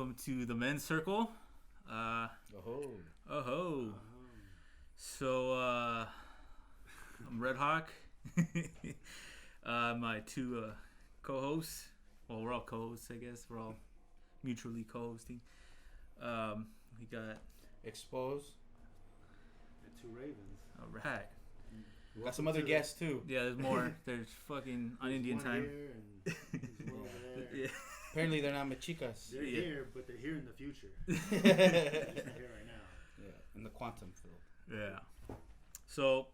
welcome to the Men's Circle. Oh. So, I'm Red Hawk. My two co-hosts. Well, we're all co-hosts, I guess. We're all mutually co-hosting. We got Exposed. And two ravens. all right. Got some other guests too. Yeah, there's more. There's fucking on Indian time. Yeah. Apparently they're not machicas. They're here, but they're here in the future. They're here right now. Yeah, in the quantum field. Yeah. So,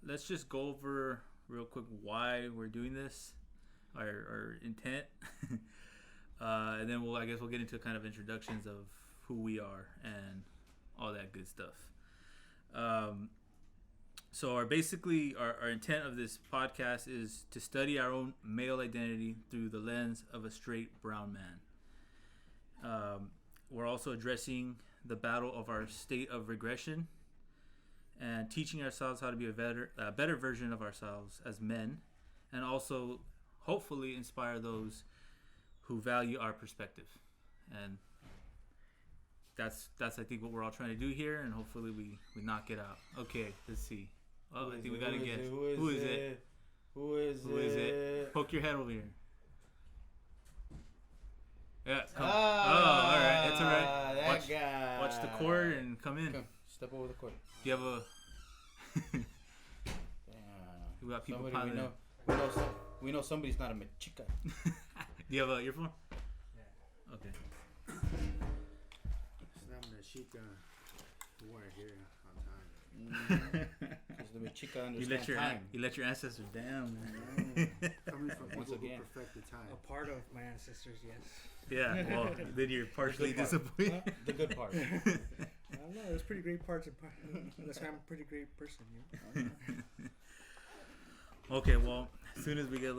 let's just go over real quick why we're doing this, our intent, and then I guess we'll get into kind of introductions of who we are and all that good stuff. So our intent of this podcast is to study our own male identity through the lens of a straight brown man. We're also addressing the battle of our state of regression and teaching ourselves how to be a better version of ourselves as men, and also hopefully inspire those who value our perspective. And that's I think what we're all trying to do here, and hopefully we knock it out. Okay, let's see. Oh, I think we got to guess. Who is it? Who is it? Poke your head over here. Yeah, come. All right. It's all right. That guy. Watch the cord and come in. Come, step over the cord. Do you have a... We got people piling in. We know somebody's not a machica. Do you have a earphone? Yeah. Okay. It's not a chica who weren't here on time. Because the machica understands time. You let your ancestors down, man. Coming from Once people again. who perfected time. A part of my ancestors, yes. Yeah, well, then you're partially disappointed. The good part. I don't know. There's pretty great parts. That's why I'm a pretty great person. You know? Okay, well, as soon as we get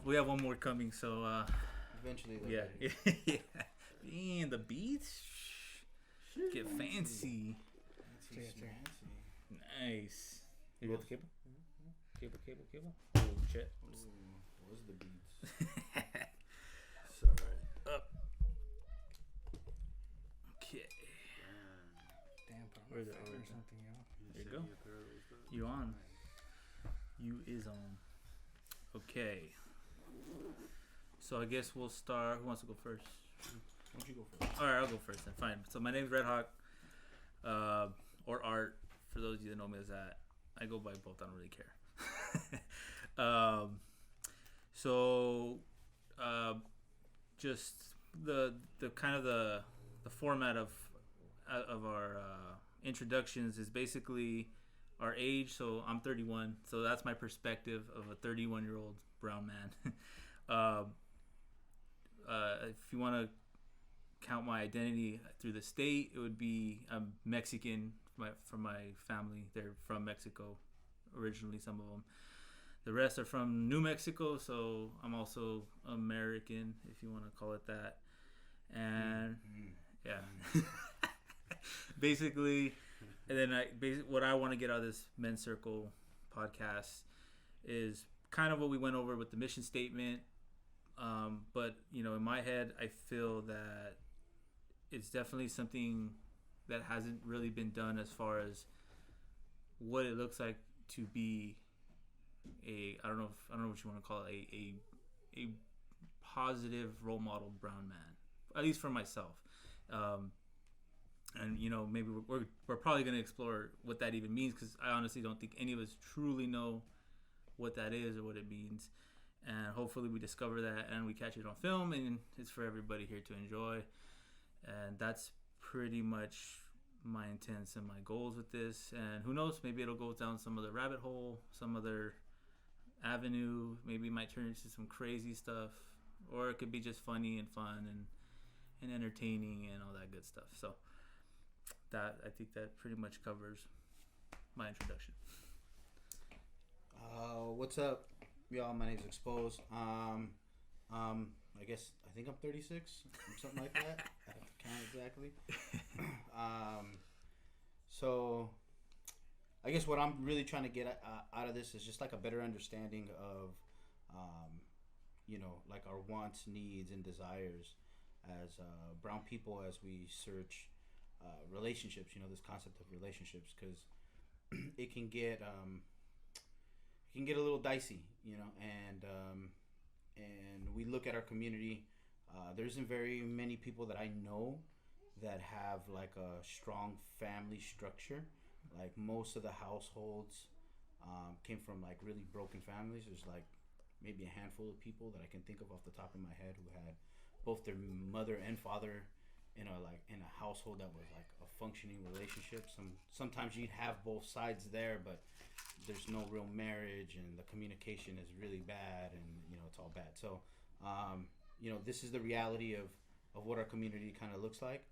we have one more coming, so Eventually, yeah. ready. Yeah. And the beats get fancy. Nice. You got the cable? Cable. Oh, shit. Where's the beats? It's alright. Up. Okay. Damn, probably Where's it? or something, you know? There you go. You on. You is on. Okay. So I guess we'll start. Who wants to go first? Why don't you go first? All right, I'll go first then. Fine. So my name's Red Hawk, or Art. For those of you that know me as that, I go by both. I don't really care. Just the kind of the format of our introductions is basically our age. So I'm 31. So that's my perspective of a 31-year-old brown man. If you want to count my identity through the state, it would be I'm Mexican from my family. They're from Mexico originally, some of them. The rest are from New Mexico, so I'm also American, if you want to call it that. And yeah, basically, and then what I want to get out of this Men's Circle podcast is kind of what we went over with the mission statement. But you know, in my head, I feel that it's definitely something that hasn't really been done as far as what it looks like to be I don't know what you want to call it, a positive role model brown man, at least for myself. And you know, maybe we're probably going to explore what that even means, because I honestly don't think any of us truly know what that is or what it means. And hopefully we discover that and we catch it on film, and it's for everybody here to enjoy. And that's pretty much my intents and my goals with this. And who knows, maybe it'll go down some other rabbit hole, some other avenue. Maybe it might turn into some crazy stuff, or it could be just funny and fun and entertaining and all that good stuff. So that, I think that pretty much covers my introduction. What's up, y'all? My name's Exposed. I think I'm 36, something like that. I have to count exactly. So I guess what I'm really trying to get out of this is just like a better understanding of, like our wants, needs, and desires. as brown people as we search relationships. You know, this concept of relationships, because it can get a little dicey. You know, and we look at our community. There isn't very many people that I know that have like a strong family structure. Like most of the households came from like really broken families. There's like maybe a handful of people that I can think of off the top of my head who had both their mother and father in a household that was like a functioning relationship. Sometimes you'd have both sides there, but there's no real marriage, and the communication is really bad, and you know, it's all bad. So you know, this is the reality of what our community kind of looks like.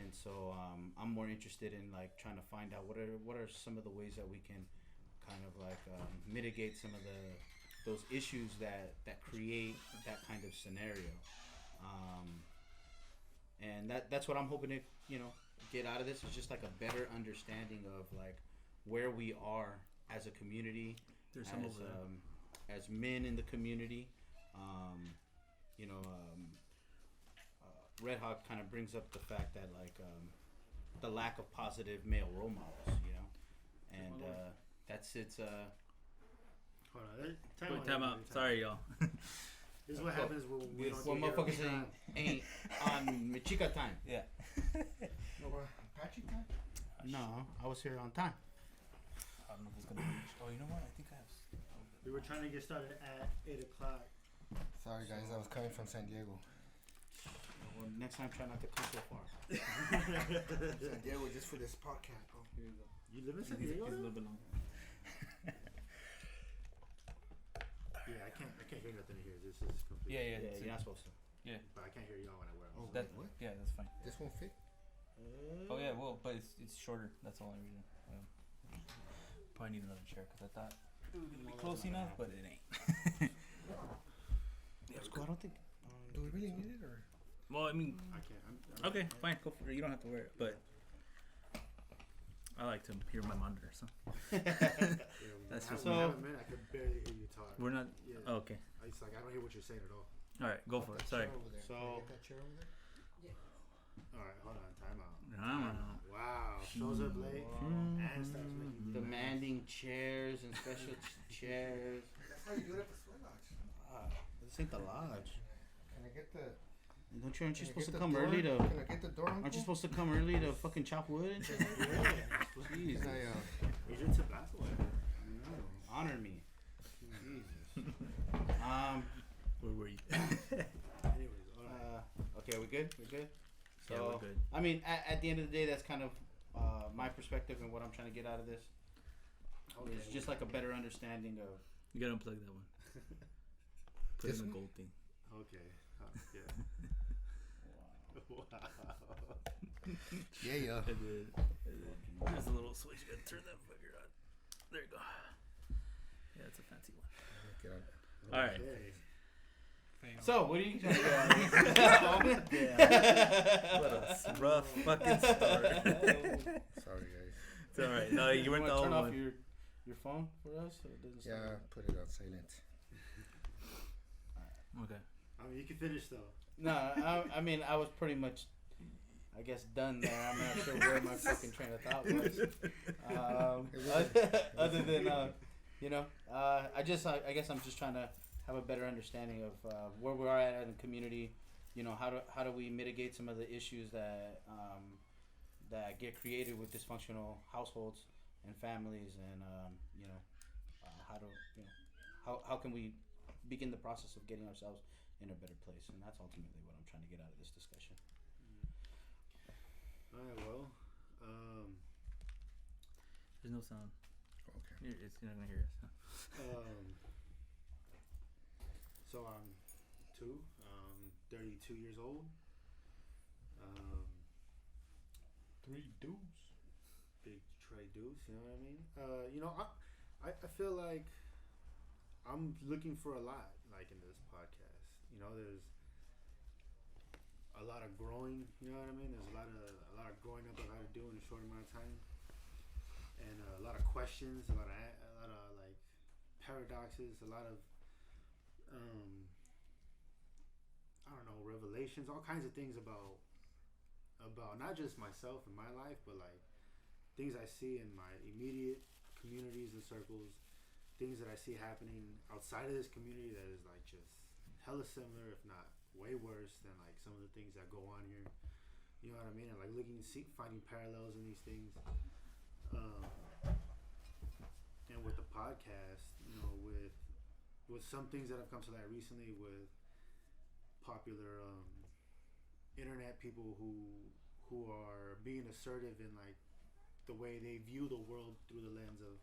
And so I'm more interested in like trying to find out what are some of the ways that we can kind of like mitigate some of those issues that create that kind of scenario. And that's what I'm hoping to, you know, get out of this, is just like a better understanding of like where we are as a community, as men in the community. You know, Red Hawk kind of brings up the fact that like the lack of positive male role models, you know, and that's its. Hold on, Time out. Sorry, y'all. This is what happens when we don't. Well, motherfuckers ain't on Michica time. Yeah. No, Apache time? No, I was here on time. I don't know if it's gonna reach. Oh, you know what? I think I have. We were trying to get started at 8 o'clock. Sorry, guys. I was coming from San Diego. Well, next time, try not to come so far. San Diego just for this podcast, bro. Here you go. You live in San Diego? He's a little bit long. Yeah, I can't hear nothing here. This is complete. Yeah. Yeah, you're not supposed to. Yeah. But I can't hear y'all when I wear them. Oh, That, what? yeah, that's fine. This won't fit? Oh yeah, well, but it's shorter. That's the only reason. Probably need another chair because I thought it was gonna be close enough, but it ain't. Let's go. I don't think. Do we really need it, or? Well, I mean, I can't. I'm okay, fine, go for it. You don't have to wear it, but I like to hear my monitor. So That's just so. me. I could barely hear you talk. we're not. Yeah. Oh, okay. It's like I don't hear what you're saying at all. All right, go for it. Sorry. So- Can I get that chair over there? All right, hold on. Time out. No. Wow. Shows up late and starts making Demanding chairs and special chairs. That's how you do it at the sweat lodge. This ain't the lodge. Can I get the? Aren't you Can I supposed to get the come door? early to? Can I get the door? Aren't you supposed to come early to fucking chop wood and shit? Jesus. Can I, Here's your tobacco. Honor me. Jesus. Where were you? Anyways, all right. Okay, we good? We good? So, Yeah, we're good. I mean, at the end of the day, that's kind of my perspective and what I'm trying to get out of this. Okay. It's just like a better understanding of. You gotta unplug that one. Put This in the one? gold thing. Okay. Yeah. Wow. yeah. And then, there's a little switch. You gotta turn that fucker on. There you go. Yeah, it's a fancy one. Get on. All right. Okay. So, what are you trying to get out of this? What a rough fucking start. Sorry, guys. It's all right. No, you weren't the wanna only turn off one. your phone for us? So it doesn't Yeah, sound put it on silent. Okay. I mean, you can finish though. No, I mean, I was pretty much, I guess, done there. I'm not sure where my fucking train of thought was. Other than, you know, I guess I'm just trying to have a better understanding of where we are at in the community. You know, how do we mitigate some of the issues that that get created with dysfunctional households and families, and you know, how can we begin the process of getting ourselves in a better place, and that's ultimately what I'm trying to get out of this discussion. All right. Well. There's no sound. Okay. You're not gonna hear us. So I'm 32 years old. 3 dudes. Big Trey Deuce, you know what I mean? You know, I feel like I'm looking for a lot, like in this podcast. You know, there's a lot of growing. You know what I mean? There's a lot of growing up I've had to do in a short amount of time, and a lot of questions, a lot of like paradoxes, a lot of I don't know, revelations, all kinds of things about not just myself and my life, but like things I see in my immediate communities and circles, things that I see happening outside of this community that is like just hella similar, if not way worse than like some of the things that go on here. You know what I mean? And like finding parallels in these things. And with the podcast, you know, with some things that have come to light recently with popular internet people who are being assertive in like the way they view the world through the lens of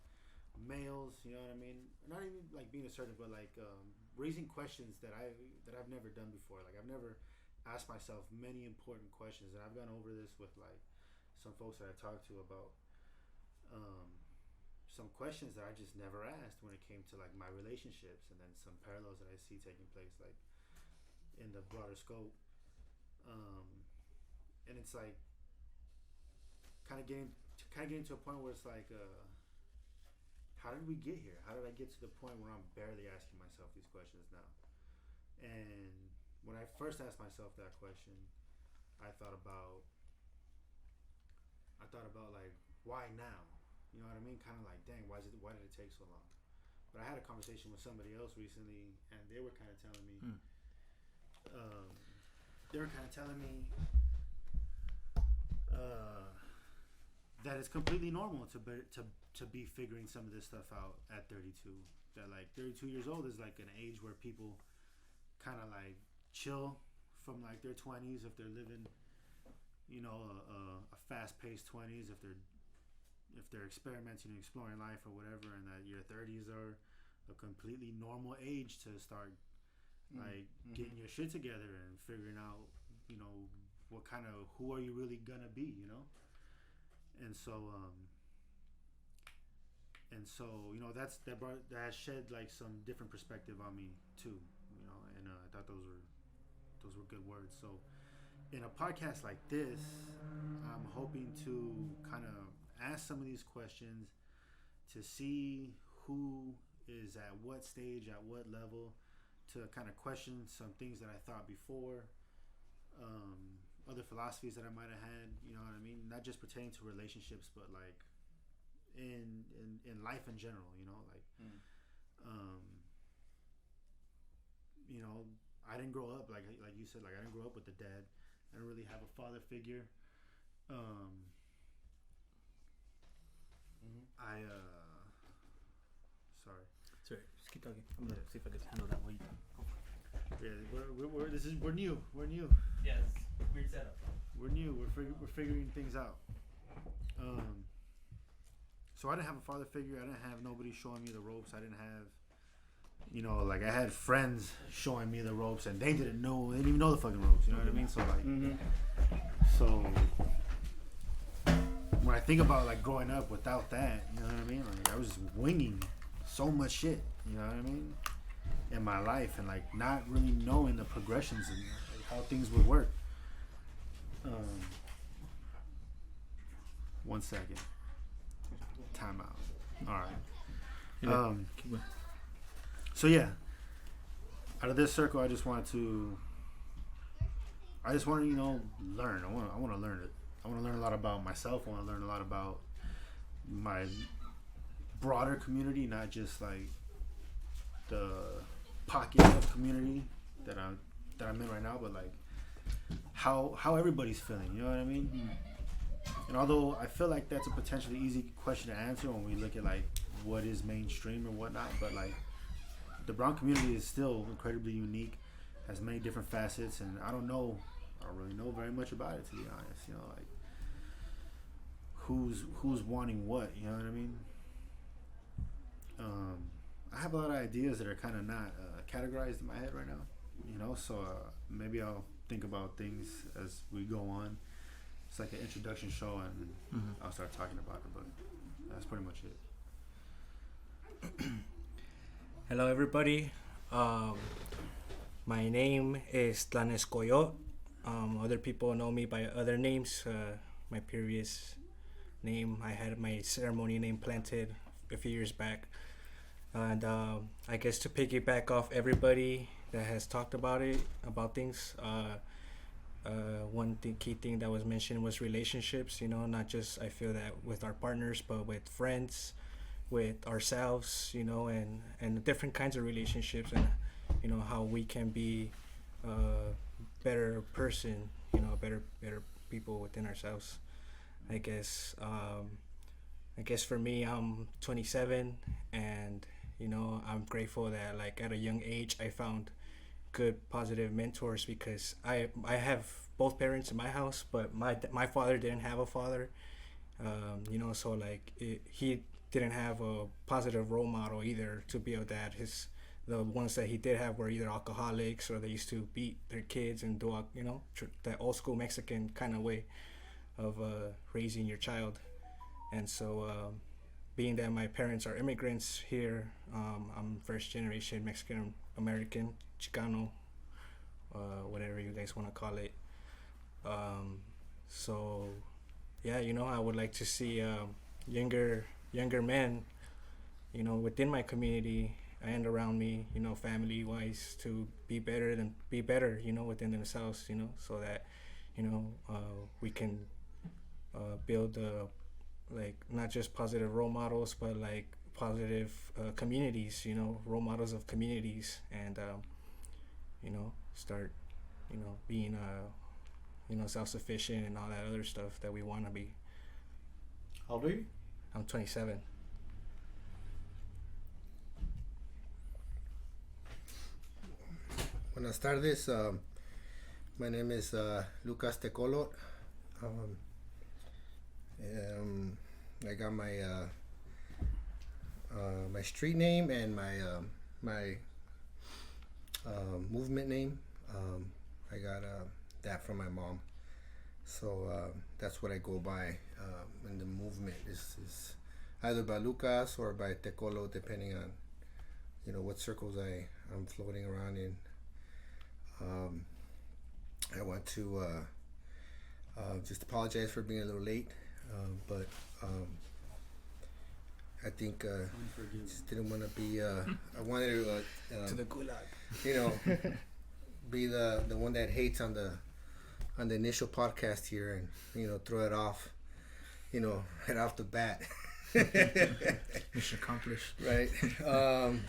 males, you know what I mean? Not even like being assertive, but like raising questions that I've never done before. Like I've never asked myself many important questions, and I've gone over this with like some folks that I talked to about some questions that I just never asked when it came to like my relationships, and then some parallels that I see taking place like in the broader scope. And it's like kind of getting to a point where it's like how did we get here? How did I get to the point where I'm barely asking myself these questions now? And when I first asked myself that question, I thought about like, why now? You know what I mean? Kind of like, dang, why did it take so long? But I had a conversation with somebody else recently, and they were kind of telling me, that it's completely normal to be figuring some of this stuff out at 32. That like 32 years old is like an age where people kind of like chill from like their 20s if they're living, you know, a fast-paced 20s, if they're experimenting and exploring life or whatever, and that your 30s are a completely normal age to start like getting your shit together and figuring out, you know, who are you really gonna be, you know? And so you know, that shed like some different perspective on me too, you know, and I thought those were good words. So in a podcast like this, I'm hoping to kind of ask some of these questions to see who is at what stage, at what level, to kind of question some things that I thought before, other philosophies that I might have had, you know what I mean? Not just pertaining to relationships, but like in life in general, you know, like, you know, I didn't grow up like you said, like I didn't grow up with a dad. I didn't really have a father figure. Sorry, just keep talking. I'm gonna see if I can handle that while you talk. Yeah, we're new. Yeah, it's weird setup. We're new. We're figuring things out. So I didn't have a father figure. I didn't have nobody showing me the ropes. I didn't have, you know, like I had friends showing me the ropes, and they didn't even know the fucking ropes. You know what I mean? So like, so when I think about like growing up without that, you know what I mean? Like I was just winging so much shit. You know what I mean? In my life, and like not really knowing the progressions and like, how things would work. 1 second. Time out. All right. So yeah, out of this circle, I just want to, you know, learn. I want to learn it. I want to learn a lot about myself. I want to learn a lot about my broader community, not just like the pocket of community that I'm in right now, but like how everybody's feeling. You know what I mean? And although I feel like that's a potentially easy question to answer when we look at like what is mainstream or whatnot, but like the brown community is still incredibly unique, has many different facets, and I don't really know very much about it, to be honest. You know, like who's wanting what, you know what I mean? I have a lot of ideas that are kind of not categorized in my head right now, you know, so maybe I'll think about things as we go on. It's like an introduction show, and I'll start talking about it, but that's pretty much it. Hello, everybody. My name is Tlanes Coyot. Other people know me by other names. My previous name, I had my ceremony name planted a few years back. And I guess to piggyback off everybody that has talked about things. One key thing that was mentioned was relationships. You know, not just I feel that with our partners, but with friends, with ourselves. You know, and different kinds of relationships, and you know how we can be a better person. You know, better people within ourselves. I guess. I guess for me, I'm 27, and you know, I'm grateful that like at a young age I found good positive mentors, because I have both parents in my house, but my father didn't have a father. You know, so like he didn't have a positive role model either to be a dad. The ones that he did have were either alcoholics, or they used to beat their kids and do you know that old school Mexican kind of way of raising your child. And so, being that my parents are immigrants here, I'm first generation Mexican American, Chicano, whatever you guys want to call it. So, yeah, you know, I would like to see younger men, you know, within my community and around me, you know, family wise, to be better, you know, within themselves, you know, so that, you know, we can build like not just positive role models, but like positive communities, you know, role models of communities, and you know, start, you know, being you know, self-sufficient and all that other stuff that we want to be. How old are you? I'm 27. Buenas tardes. My name is Lucas Tecolo. I got my my street name and my movement name. I got that from my mom, so that's what I go by. And the movement is either by Lucas or by Tecolo, depending on, you know, what circles I'm floating around in. I want to just apologize for being a little late, but I think just didn't want to be. I wanted To the gulag. you know, be the one that hates on the initial podcast here, and you know, throw it off, you know, right off the bat. Mission accomplished. Right.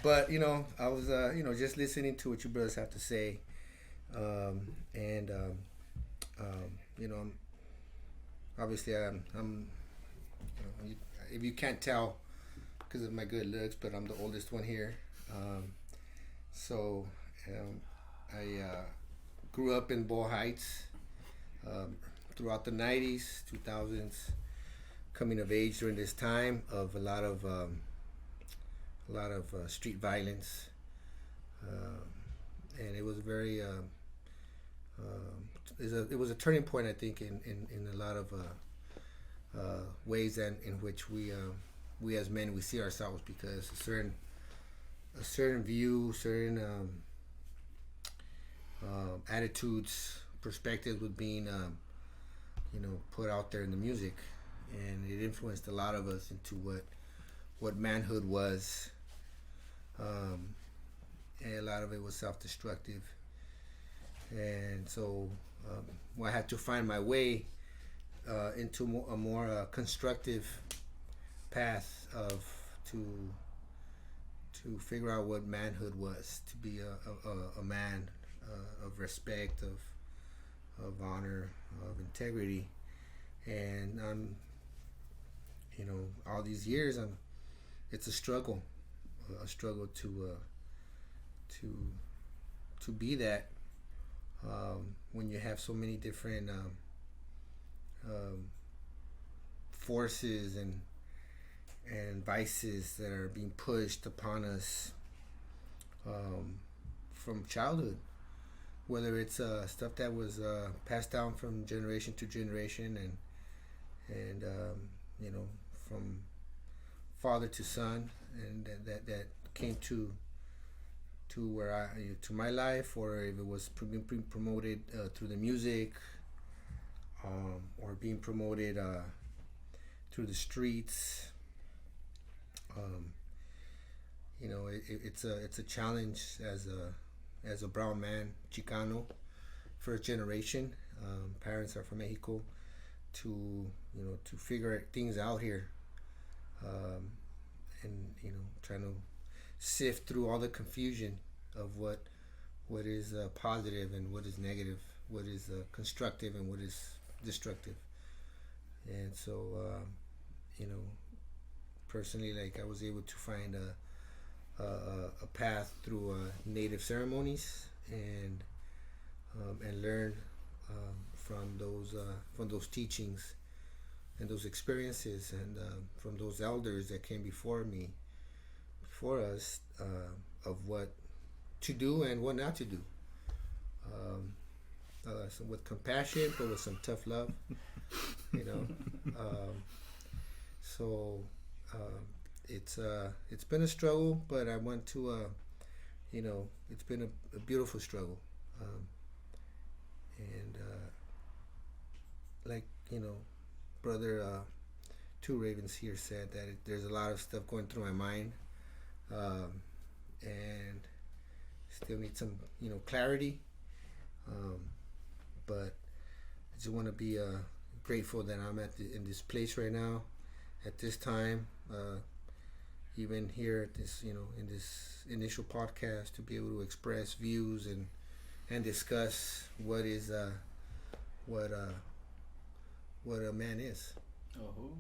But you know, I was you know, just listening to what you brothers have to say, and you know, obviously I'm you know, if you can't tell because of my good looks, but I'm the oldest one here. So I grew up in Boyle Heights throughout the 90s, 2000s, coming of age during this time of a lot of street violence, and it was very it was a turning point, I think, in a lot of ways and in which we as men, we see ourselves, because a certain view, certain attitudes, perspectives was being you know, put out there in the music, and it influenced a lot of us into what manhood was, and a lot of it was self-destructive. And so I had to find my way into a more constructive path to figure out what manhood was, to be a man of respect, of honor, of integrity. And you know, all these years, it's a struggle to be that, when you have so many different forces and vices that are being pushed upon us from childhood, whether it's stuff that was passed down from generation to generation, and you know, from father to son, and that came to where to my life, or if it was being promoted through the music, or being promoted through the streets. You know, it's a challenge as as a brown man, Chicano, first generation. Parents are from Mexico. To to figure things out here, and trying to sift through all the confusion of what is positive and what is negative, what is constructive and what is destructive. And so, personally, like, I was able to find a path through native ceremonies and learn from those teachings and those experiences, and from those elders that came before us, of what to do and what not to do. So with compassion, but with some tough love, So it's been a struggle, but I want to, it's been a beautiful struggle, and like brother Two Ravens here said that there's a lot of stuff going through my mind, and still need some clarity, but I just want to be grateful that I'm in this place right now, at this time, even here at this in this initial podcast, to be able to express views and discuss what is what a man is. Oh.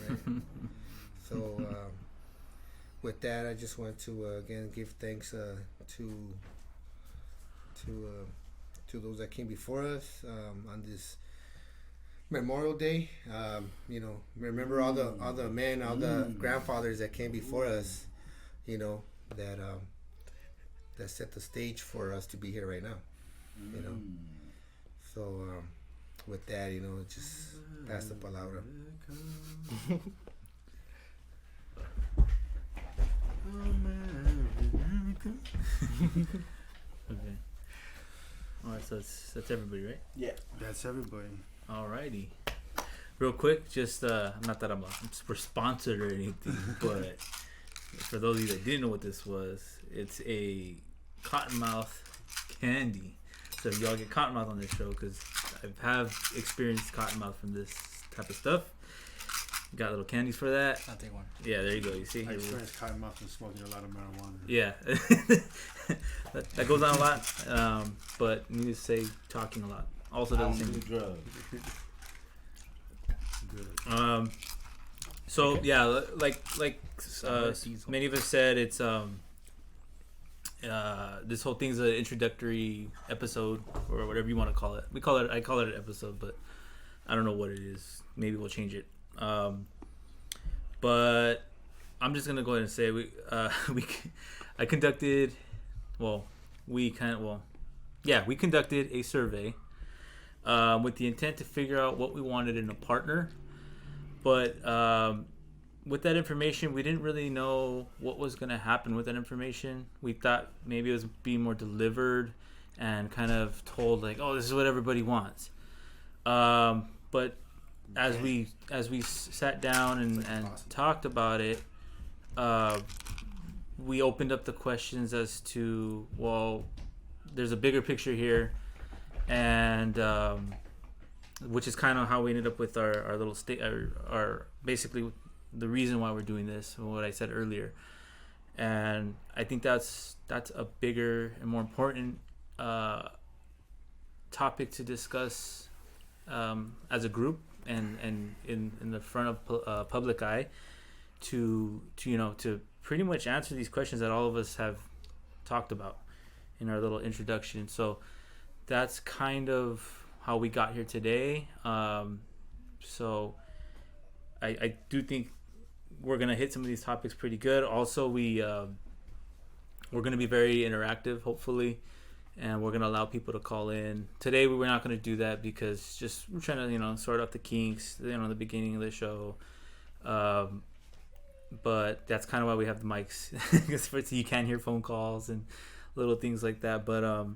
Right. So with that, I just want to again give thanks to those that came before us on this Memorial Day. Remember all the men, all the grandfathers that came before us, that set the stage for us to be here right now. So with that, just pass the palabra. Okay. All right, so that's everybody, right? Yeah, That's everybody. Alrighty. Real quick, just not that we're sponsored or anything, but for those of you that didn't know what this was, it's a cottonmouth candy. So if y'all get cottonmouth on this show, because I have experienced cottonmouth from this type of stuff. Got little candies for that. I'll take one. Yeah, there you go. You see? I experienced cottonmouth from smoking a lot of marijuana. Yeah. that goes on a lot, but needless to say, talking a lot also doesn't seem drugs. Good. So Okay. yeah, like many of us said, it's this whole thing's an introductory episode or whatever you want to call it. I call it an episode, but I don't know what it is. Maybe we'll change it. But I'm just gonna go ahead and say we conducted a survey with the intent to figure out what we wanted in a partner. But with that information, we didn't really know what was going to happen with that information. We thought maybe it was being more delivered and kind of told like, oh, this is what everybody wants. But as we sat down and talked about it, we opened up the questions as to, well, there's a bigger picture here, and which is kind of how we ended up with our little our basically the reason why we're doing this, what I said earlier. And I think that's a bigger and more important topic to discuss as a group and in the front of public eye to pretty much answer these questions that all of us have talked about in our little introduction. So that's kind of how we got here today. So I do think we're gonna hit some of these topics pretty good. Also, we're gonna be very interactive, hopefully, and we're gonna allow people to call in. Today we're not gonna do that because just we're trying to sort out the kinks, the beginning of the show. But that's kind of why we have the mics, because you can hear phone calls and little things like that. But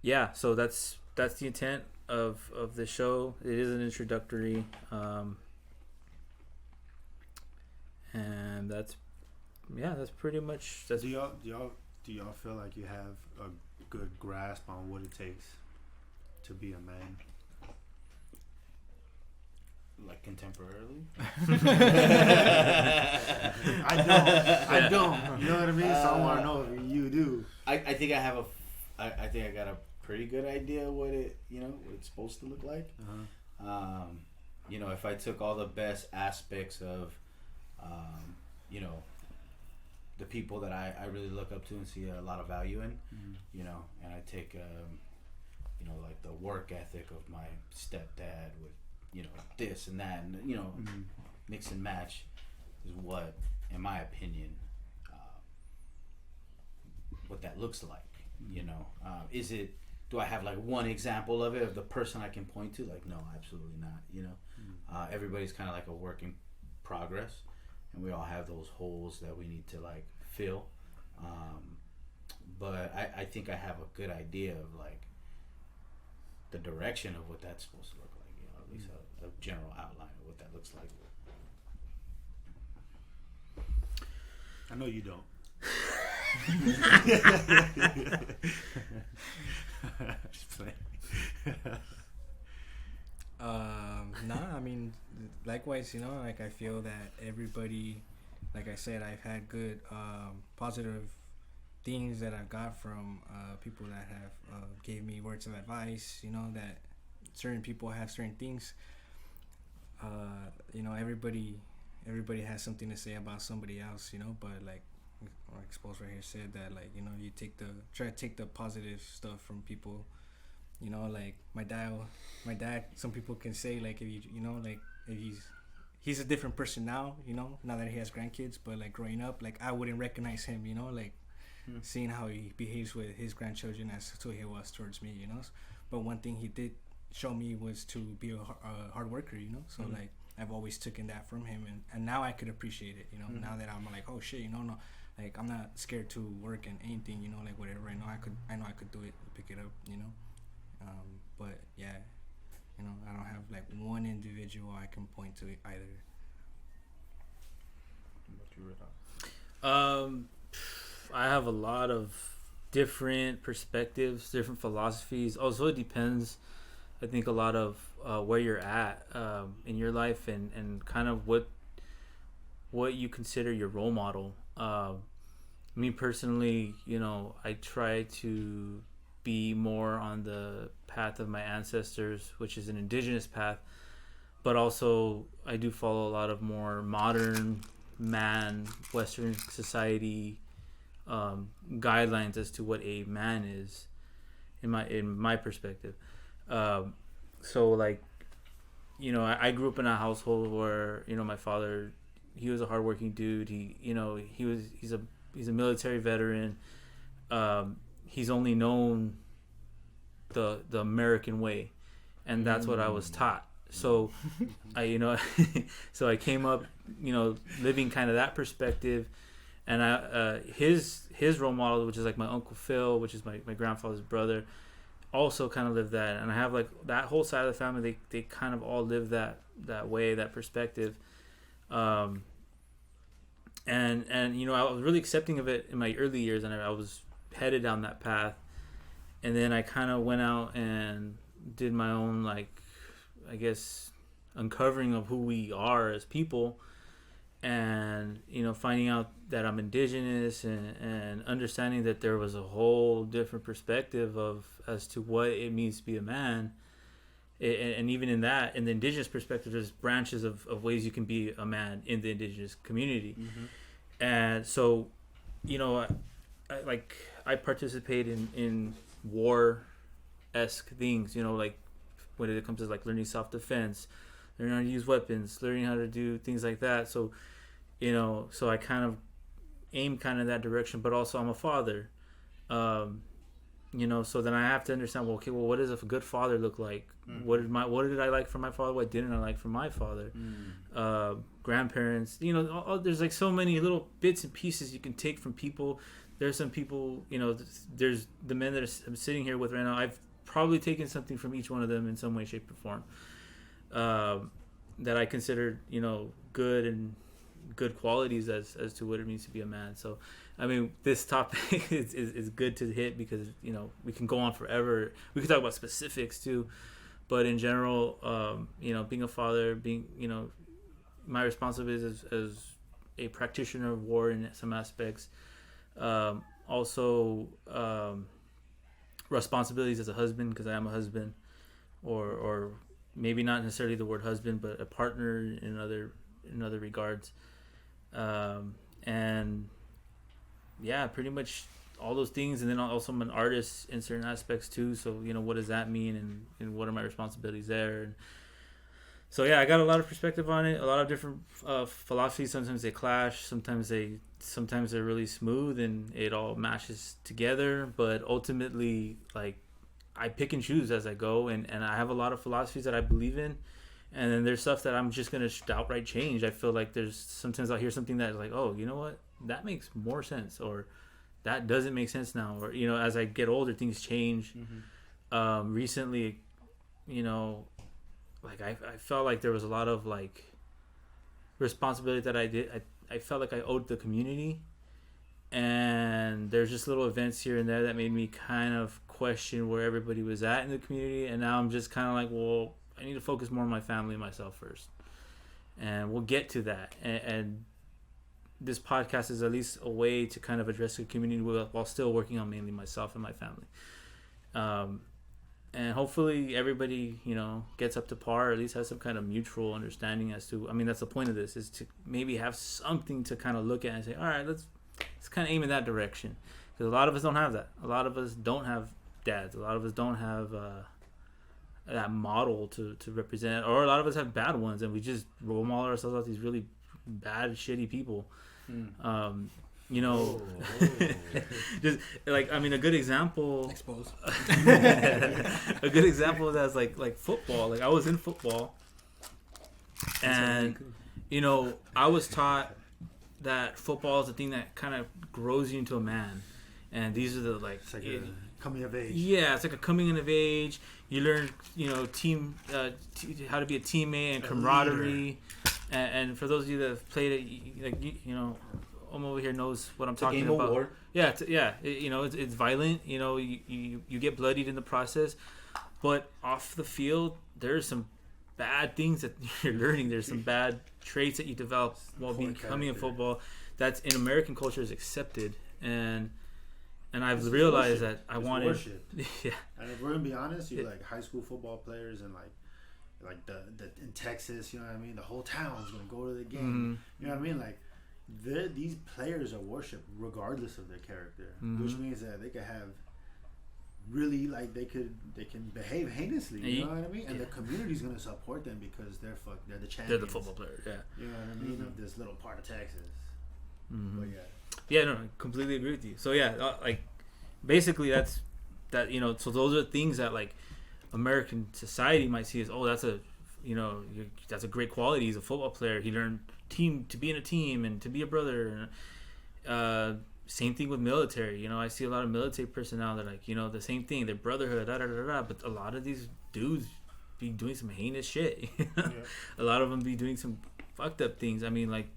yeah, so that's the intent of the show. It is an introductory, and that's pretty much. Do y'all do y'all feel like you have a good grasp on what it takes to be a man? Like contemporarily? I don't. You know what I mean? So I want to know if you do. I think I have I think I got a pretty good idea what it's supposed to look like. Uh-huh. If I took all the best aspects of, the people that I really look up to and see a lot of value in, Mm-hmm. and I take, like the work ethic of my stepdad with, this and that, and, Mm-hmm. mix and match is what, in my opinion, what that looks like. Do I have like one example of it, of the person I can point to? Like, no, absolutely not. Everybody's kind of like a work in progress, and we all have those holes that we need to like fill. But I think I have a good idea of like the direction of what that's supposed to look like. At least a general outline of what that looks like. I know you don't. Just playing. I mean, likewise, like I feel that everybody, like I said, I've had good, positive things that I've got from people that have gave me words of advice. That certain people have certain things. Everybody has something to say about somebody else. But like Exposed right here said that, like, you try to take the positive stuff from people. Like my dad, some people can say, like, if he's a different person now, now that he has grandkids, but like growing up, like I wouldn't recognize him, like seeing how he behaves with his grandchildren as to he was towards me, But one thing he did show me was to be a hard worker, So like I've always taken that from him, and now I could appreciate it, Now that I'm like, oh shit, no, like I'm not scared to work in anything, like whatever I know I could do it, pick it up, But yeah, I don't have like one individual I can point to either. I have a lot of different perspectives, different philosophies. Also, it depends, I think, a lot of where you're at in your life, and kind of what you consider your role model. Me personally, I try to be more on the path of my ancestors, which is an indigenous path, but also I do follow a lot of more modern Western society guidelines as to what a man is, in my perspective. So like, I grew up in a household where, my father, he was a hardworking dude. He's a military veteran. He's only known the American way, and that's what I was taught. So so I came up, living kind of that perspective, and his role model, which is like my Uncle Phil, which is my grandfather's brother, also kind of lived that. And I have like that whole side of the family, they kind of all live that way, that perspective. And I was really accepting of it in my early years, and I was headed down that path. And then I kind of went out and did my own, like, I guess, uncovering of who we are as people, and finding out that I'm indigenous, and understanding that there was a whole different perspective as to what it means to be a man. And even in the indigenous perspective, there's branches of ways you can be a man in the indigenous community. Mm-hmm. And so, I participate in war-esque things, like when it comes to like learning self-defense, learning how to use weapons, learning how to do things like that. So, so I kind of aim kind of that direction, but also I'm a father, so then I have to understand, what does a good father look like? Mm-hmm. What did I like from my father? What didn't I like from my father? Mm-hmm. Grandparents, there's like so many little bits and pieces you can take from people. There's some people, there's the men that I'm sitting here with right now. I've probably taken something from each one of them in some way, shape, or form, that I considered, good and good qualities as to what it means to be a man. So I mean, this topic is good to hit because, you know, we can go on forever. We can talk about specifics too, but in general, you know, being a father, being, you know, my responsibility as a practitioner of war in some aspects, also responsibilities as a husband, because I am a husband, or maybe not necessarily the word husband, but a partner in other regards, and yeah, pretty much all those things. And then also I'm an artist in certain aspects too, so, you know, what does that mean, and what are my responsibilities there? And so yeah, I got a lot of perspective on it, a lot of different philosophies. Sometimes they clash, sometimes they're really smooth and it all mashes together, but ultimately, like, I pick and choose as I go, and I have a lot of philosophies that I believe in, and then there's stuff that I'm just gonna outright change. I feel like there's sometimes I'll hear something that's like, oh, you know what, that makes more sense, or that doesn't make sense now, or, you know, as I get older, things change. Recently, you know, like I felt like there was a lot of like responsibility that I felt like I owed the community, and there's just little events here and there that made me kind of question where everybody was at in the community. And now I'm just kind of like, well, I need to focus more on my family and myself first, and we'll get to that. And this podcast is at least a way to kind of address the community while still working on mainly myself and my family. And hopefully everybody, you know, gets up to par, or at least has some kind of mutual understanding as to, I mean, that's the point of this, is to maybe have something to kind of look at and say, all right, let's kind of aim in that direction. Because a lot of us don't have that. A lot of us don't have dads. A lot of us don't have that model to represent, or a lot of us have bad ones, and we just role model ourselves out these really bad, shitty people. You know, just like, I mean, a good example. Exposed. A good example of that is like football. Like, I was in football, and you know, I was taught that football is the thing that kind of grows you into a man, and these are the like, it's like a coming of age. Yeah, it's like a coming of age. You learn, you know, how to be a teammate and camaraderie, and for those of you that have played it, like, you know, over here knows what I'm talking about. Of war. Yeah, you know, it's violent. You know, you get bloodied in the process, but off the field, there's some bad things that you're learning. There's some bad traits that you develop while becoming a football. That's in American culture is accepted, and I've realized that I wanted. Worship. Yeah. And if we're gonna be honest, you like high school football players and like the in Texas, you know what I mean. The whole town's gonna go to the game. You know what I mean, like. These players are worshipped regardless of their character, which means that they could have really, like, they can behave heinously. You know what I mean? And the community's gonna support them because they're the champions. They're the football players. Yeah. You know what I mean? Of this little part of Texas. But yeah, no, I completely agree with you. So yeah, like, basically that, you know, so those are things that like American society might see as, oh, that's that's a great quality. He's a football player. He learned to be in a team and to be a brother. Same thing with military. You know, I see a lot of military personnel that, like, you know, the same thing, their brotherhood, but a lot of these dudes be doing some heinous shit. A lot of them be doing some fucked up things. I mean, like,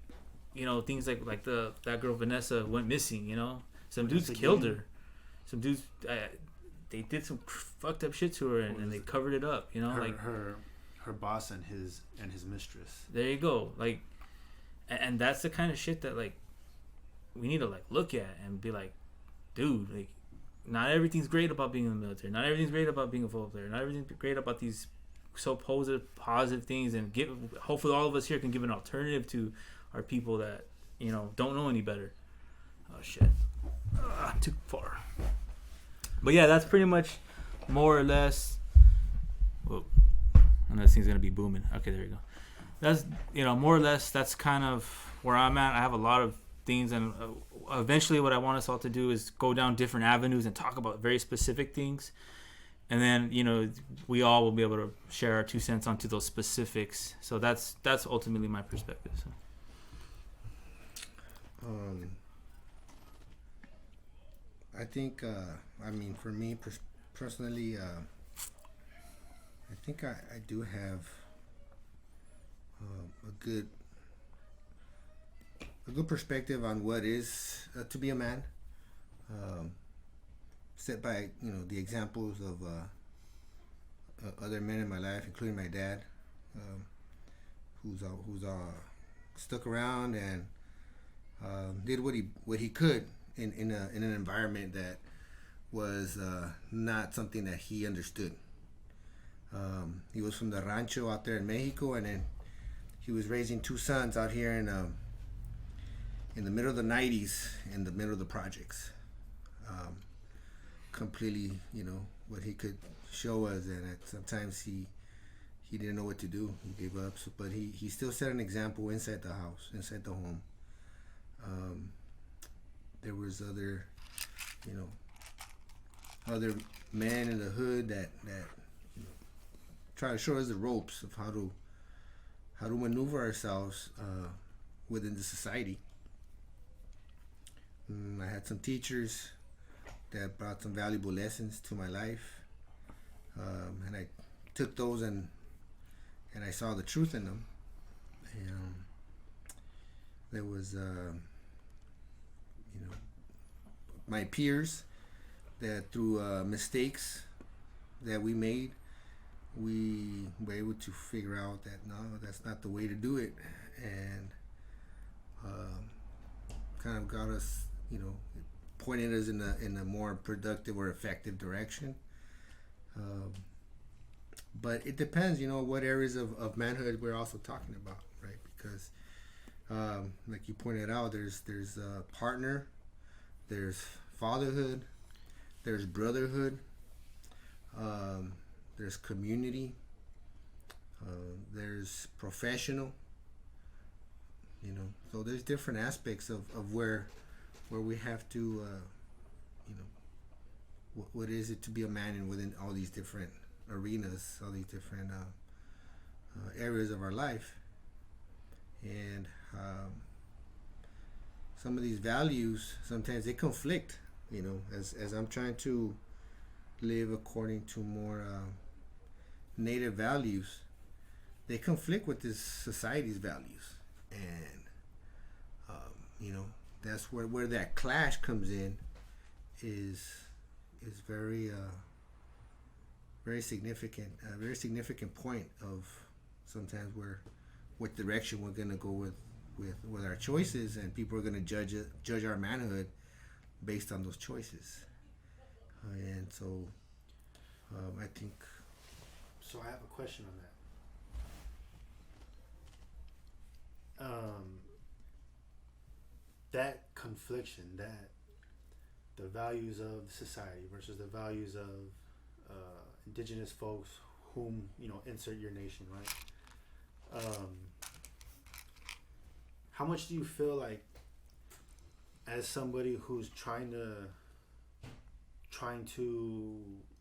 you know, things like that girl Vanessa went missing. You know, some dudes killed her. Some dudes they did some fucked up shit to her, and they covered it up. You know, like her boss and his mistress. There you go. Like, and that's the kind of shit that, like, we need to, like, look at and be like, dude, like, not everything's great about being in the military. Not everything's great about being a football player. Not everything's great about these so positive things. And hopefully all of us here can give an alternative to our people that, you know, don't know any better. Oh shit, too far. But yeah, that's pretty much more or less. Whoa, and this thing's gonna be booming. Okay, there you go. That's, you know, more or less, that's kind of where I'm at. I have a lot of things, and eventually what I want us all to do is go down different avenues and talk about very specific things, and then, you know, we all will be able to share our 2 cents onto those specifics. So that's ultimately my perspective. So. I think I mean, for me personally, I think I do have a good good perspective on what is to be a man, set by the examples of other men in my life, including my dad, who's stuck around and did what he could in an environment that was not something that he understood. He was from the rancho out there in Mexico, and then he was raising two sons out here in the middle of the 90s, in the middle of the projects. Completely, what he could show us, and sometimes he didn't know what to do. He gave up, but he still set an example inside the house, inside the home. There was other men in the hood that try to show us the ropes of how to maneuver ourselves within the society. I had some teachers that brought some valuable lessons to my life, and I took those and I saw the truth in them. And there was my peers that through mistakes that we made, we were able to figure out that no, that's not the way to do it, and kind of got us, pointed us in a more productive or effective direction. But it depends, what areas of manhood we're also talking about, right? Because like you pointed out, there's partner, there's fatherhood, there's brotherhood, there's community, there's professional, so there's different aspects of where we have to what is it to be a man in within all these different arenas, all these different areas of our life. And some of these values, sometimes they conflict, as I'm trying to live according to more native values, they conflict with this society's values. And that's where that clash comes in, is very very significant, a very significant point of sometimes what direction we're gonna go with our choices, and people are gonna judge our manhood based on those choices. And so I think. So I have a question on that. That confliction, that the values of society versus the values of indigenous folks, whom insert your nation, right? How much do you feel like, as somebody who's trying to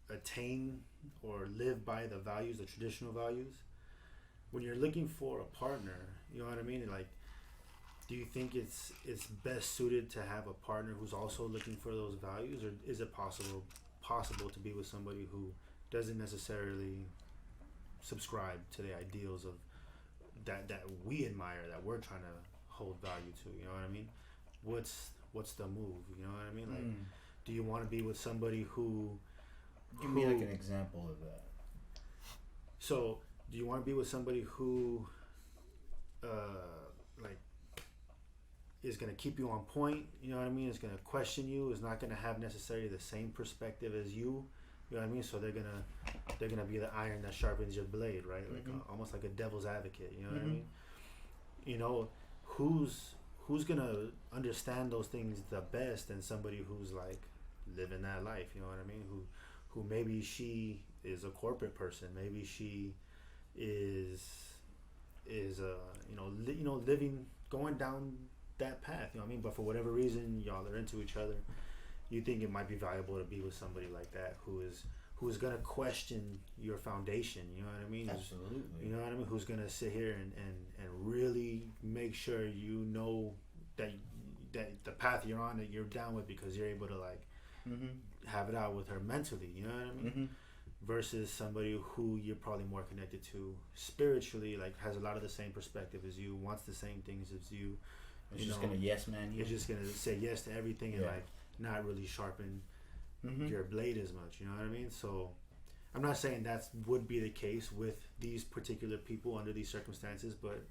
attain or live by the values, the traditional values, when you're looking for a partner, you know what I mean? Like, do you think it's best suited to have a partner who's also looking for those values, or is it possible to be with somebody who doesn't necessarily subscribe to the ideals of that we admire, that we're trying to hold value to? You know what I mean? What's the move? You know what I mean? Like, do you want to be with somebody who? Give me like an example of that. So, do you want to be with somebody who, like, is going to keep you on point? You know what I mean? Is going to question you. Is not going to have necessarily the same perspective as you. You know what I mean? So they're gonna be the iron that sharpens your blade, right? Like almost like a devil's advocate. You know what I mean? Who's gonna understand those things the best than somebody who's like living that life? You know what I mean? Who maybe she is a corporate person, maybe she is living, going down that path. You know what I mean? But for whatever reason, y'all are into each other. You think it might be valuable to be with somebody like that who is gonna question your foundation. You know what I mean? Absolutely. You know what I mean? Who's gonna sit here and really make sure you know that the path you're on, that you're down with, because you're able to like have it out with her mentally. You know what I mean? Versus somebody who you're probably more connected to spiritually, like has a lot of the same perspective as you, wants the same things as you. It's just gonna yes man you. It's just gonna say yes to everything and Yeah. like not really sharpen Mm-hmm. your blade as much. You know what I mean? So I'm not saying that would be the case with these particular people under these circumstances, but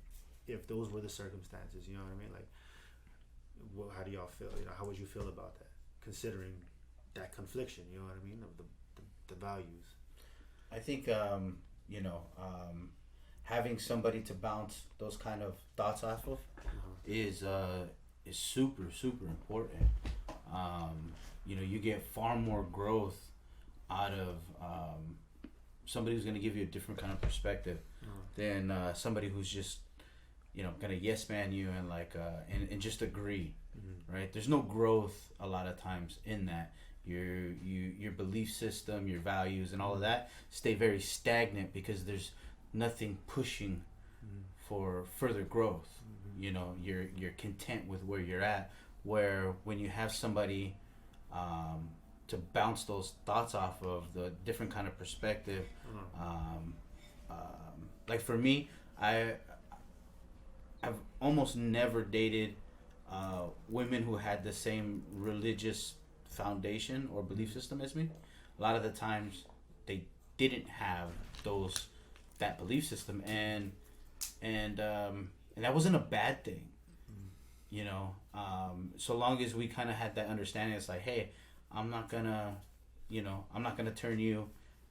if those were the circumstances, you know what I mean? Like, how do y'all feel? You know, how would you feel about that, considering that confliction? You know what I mean? Of the values. I think having somebody to bounce those kind of thoughts off of is super important. You get far more growth out of somebody who's going to give you a different kind of perspective than somebody who's just going to yes man you and like and just agree. Right? There's no growth a lot of times in that. Your belief system, your values, and all of that stay very stagnant because there's nothing pushing for further growth. You're content with where you're at. Where when you have somebody to bounce those thoughts off of, the different kind of perspective, like for me, I've almost never dated women who had the same religious foundation or belief system as me. A lot of the times they didn't have that belief system, and that wasn't a bad thing. So long as we kind of had that understanding, it's like, hey, I'm not gonna turn you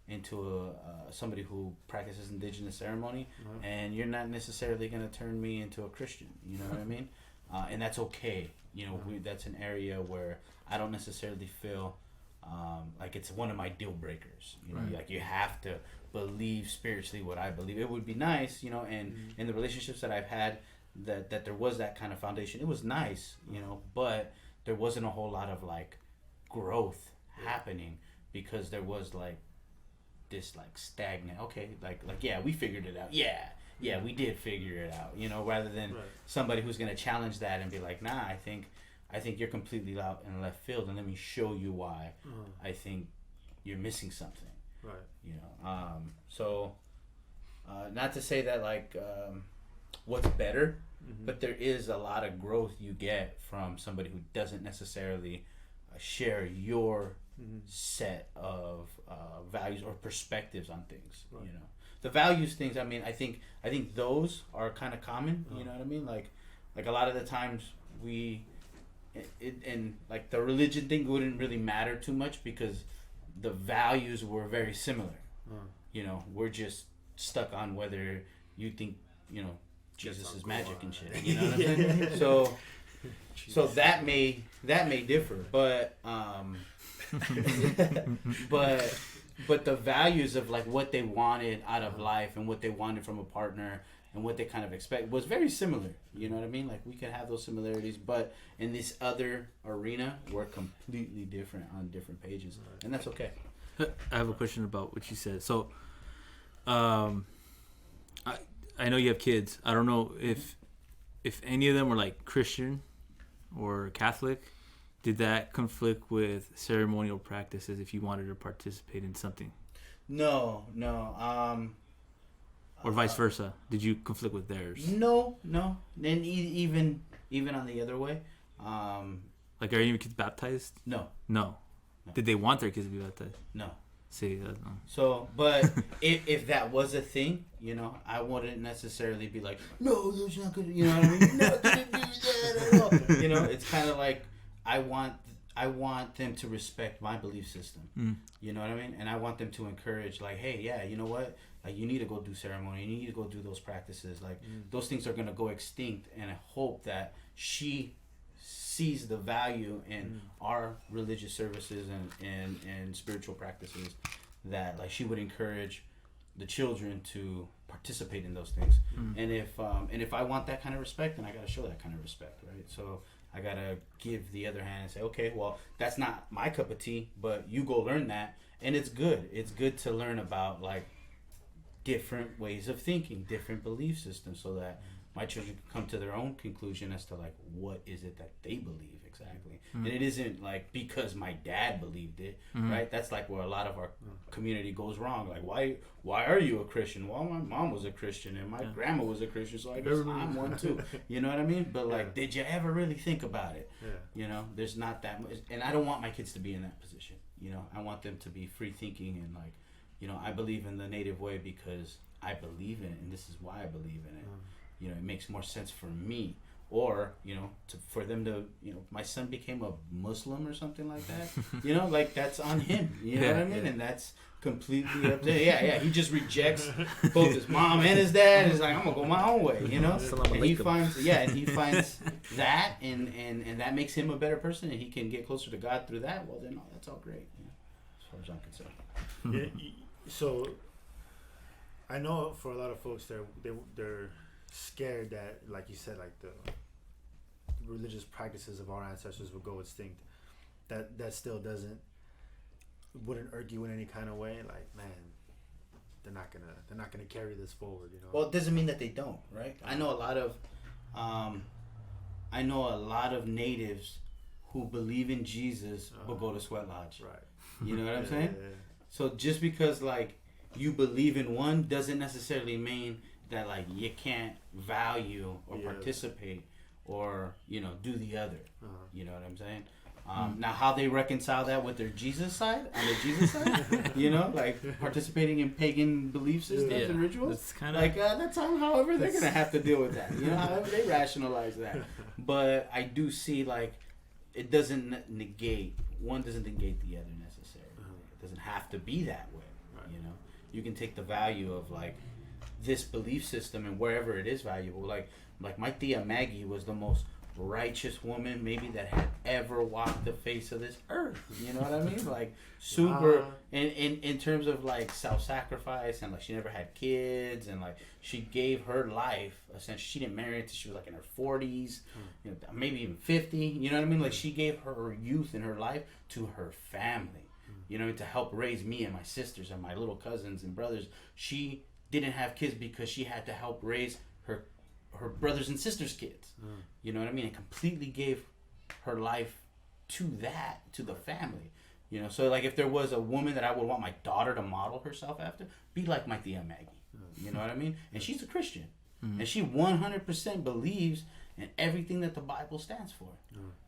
into somebody who practices indigenous ceremony, and you're not necessarily gonna turn me into a Christian. You know what I mean? And that's okay. That's an area where I don't necessarily feel like it's one of my deal breakers. Like you have to believe spiritually what I believe. It would be nice, and in the relationships that I've had, that there was that kind of foundation. It was nice, but there wasn't a whole lot of like growth happening because there was like this like stagnant. Okay, like yeah, we figured it out. Yeah, we did figure it out. Rather than somebody who's gonna challenge that and be like, nah, I think you're completely out in left field, and let me show you why I think you're missing something. Right. So not to say that like what's better, but there is a lot of growth you get from somebody who doesn't necessarily share your set of values or perspectives on things. Right. The values things. I mean, I think those are kind of common. You know what I mean? Like a lot of the times and like the religion thing wouldn't really matter too much because the values were very similar. We're just stuck on whether you think Jesus is magic and shit. You know what I'm saying? So that may differ, but but the values of like what they wanted out of life and what they wanted from a partner and what they kind of expect was very similar. You know what I mean? Like we could have those similarities, but in this other arena, we're completely different on different pages, and that's okay. I have a question about what you said. So, I know you have kids. I don't know if any of them were like Christian or Catholic. Did that conflict with ceremonial practices if you wanted to participate in something? No. Or vice versa. Did you conflict with theirs? No. And even on the other way. Like, are any of your kids baptized? No. Did they want their kids to be baptized? No. See, So, but if that was a thing, I wouldn't necessarily be like, no, that's not good. You know what I mean? No, didn't do that at all. It's kind of like I want them to respect my belief system. You know what I mean? And I want them to encourage, like, hey, yeah, you know what? Like, you need to go do ceremony. You need to go do those practices. Like, those things are gonna go extinct. And I hope that she sees the value in our religious services and spiritual practices, that like she would encourage the children to participate in those things. And if I want that kind of respect, then I gotta show that kind of respect, right? So I gotta give the other hand and say, okay, well, that's not my cup of tea, but you go learn that. And it's good to learn about like different ways of thinking, different belief systems, so that my children can come to their own conclusion as to like what is it that they believe exactly. And it isn't like because my dad believed it, right? That's like where a lot of our community goes wrong. Like, why are you a Christian? Well, my mom was a Christian and my grandma was a Christian, so I guess I'm one too. You know what I mean? But like, did you ever really think about it? You know, there's not that much, and I don't want my kids to be in that position. You know, I want them to be free thinking and like, you know, I believe in the native way because I believe in it, and this is why I believe in it. You know, it makes more sense for me. Or, you know, for them to, you know, my son became a Muslim or something like that. You know, like that's on him. You know what I mean? And that's completely up to him. Yeah. He just rejects both his mom and his dad. He's like, I'm gonna go my own way. You know, and he finds that, and that makes him a better person, and he can get closer to God through that. Well, then that's all great. You know, as far as I'm concerned. Yeah, so I know for a lot of folks, they're scared that, like you said, like the religious practices of our ancestors would go extinct. That still wouldn't irk you in any kind of way. Like, man, they're not gonna carry this forward. You know. Well, it doesn't mean that they don't, right? I know a lot of natives who believe in Jesus but go to Sweat Lodge. Right. You know what I'm saying? Yeah. So just because like you believe in one doesn't necessarily mean that like you can't value or participate or, you know, do the other. You know what I'm saying? Now how they reconcile that with their Jesus side, on the Jesus side, you know, like participating in pagan belief systems and rituals, it's kind of like that's however they're gonna have to deal with that, you know, however they rationalize that. But I do see like it doesn't negate the other necessarily. It doesn't have to be that way. You know, you can take the value of like this belief system and wherever it is valuable. Like my tia Maggie was the most righteous woman maybe that had ever walked the face of this earth. You know what I mean? Like super in terms of like self-sacrifice, and like she never had kids, and like she gave her life essentially. She didn't marry until she was like in her 40s, you know, maybe even 50. You know what I mean? Like she gave her youth and her life to her family. You know, to help raise me and my sisters and my little cousins and brothers. She didn't have kids because she had to help raise her brothers and sisters' kids. You know what I mean? And completely gave her life to the family. You know, so like if there was a woman that I would want my daughter to model herself after, be like my tia Maggie. You know what I mean? And she's a Christian. And she 100% believes in everything that the Bible stands for.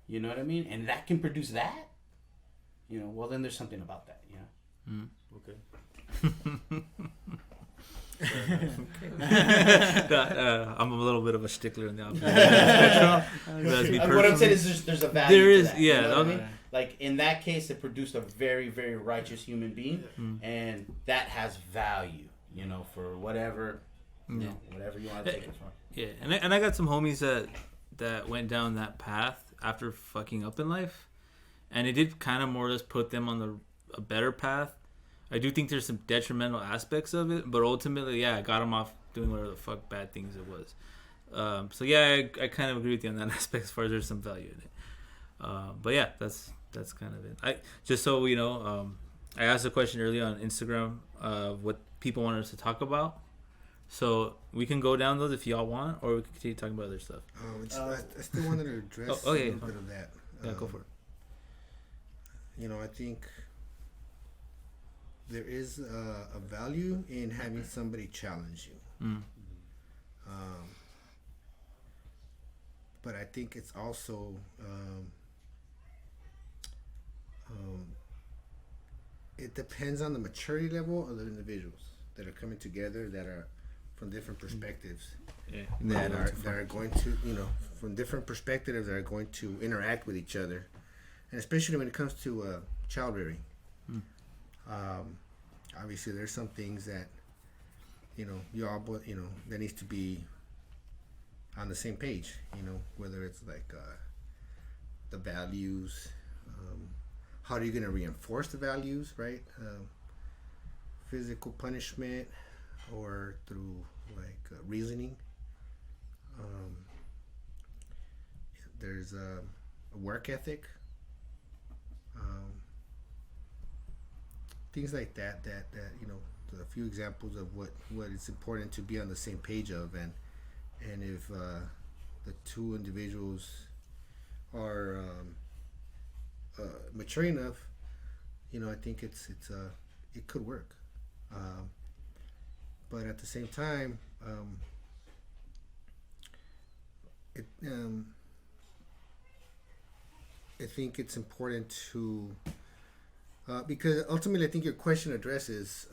You know what I mean? And that can produce that. You know, well then there's something about that, you know? Okay. I'm a little bit of a stickler in the opposite. What I'm saying is there's a value there is, to that, yeah. You know what I mean? Like in that case, it produced a very, very righteous human being, and that has value, you know, for whatever, you know, whatever you want to take it for. Yeah, and I got some homies that went down that path after fucking up in life, and it did kind of more or less put them on a better path. I do think there's some detrimental aspects of it, but ultimately, yeah, I got them off doing whatever the fuck bad things it was. So yeah, I kind of agree with you on that aspect as far as there's some value in it. But yeah, that's kind of it. I just so you know, I asked a question earlier on Instagram of what people wanted us to talk about. So we can go down those if y'all want, or we can continue talking about other stuff. I still wanted to address a little bit of that. Yeah, go for it. You know, I think there is a value in having somebody challenge you. But I think it's also it depends on the maturity level of the individuals that are coming together, that are from different perspectives, that are going to, you know, from different perspectives that are going to interact with each other, and especially when it comes to child rearing. Obviously, there's some things that, you know, there needs to be on the same page. You know, whether it's like the values, how are you going to reinforce the values, right? Physical punishment or through like reasoning. There's a work ethic. Things like that you know, a few examples of what it's important to be on the same page of, and if the two individuals are mature enough, I think it could work. But at the same time, I think it's important to because ultimately I think your question addresses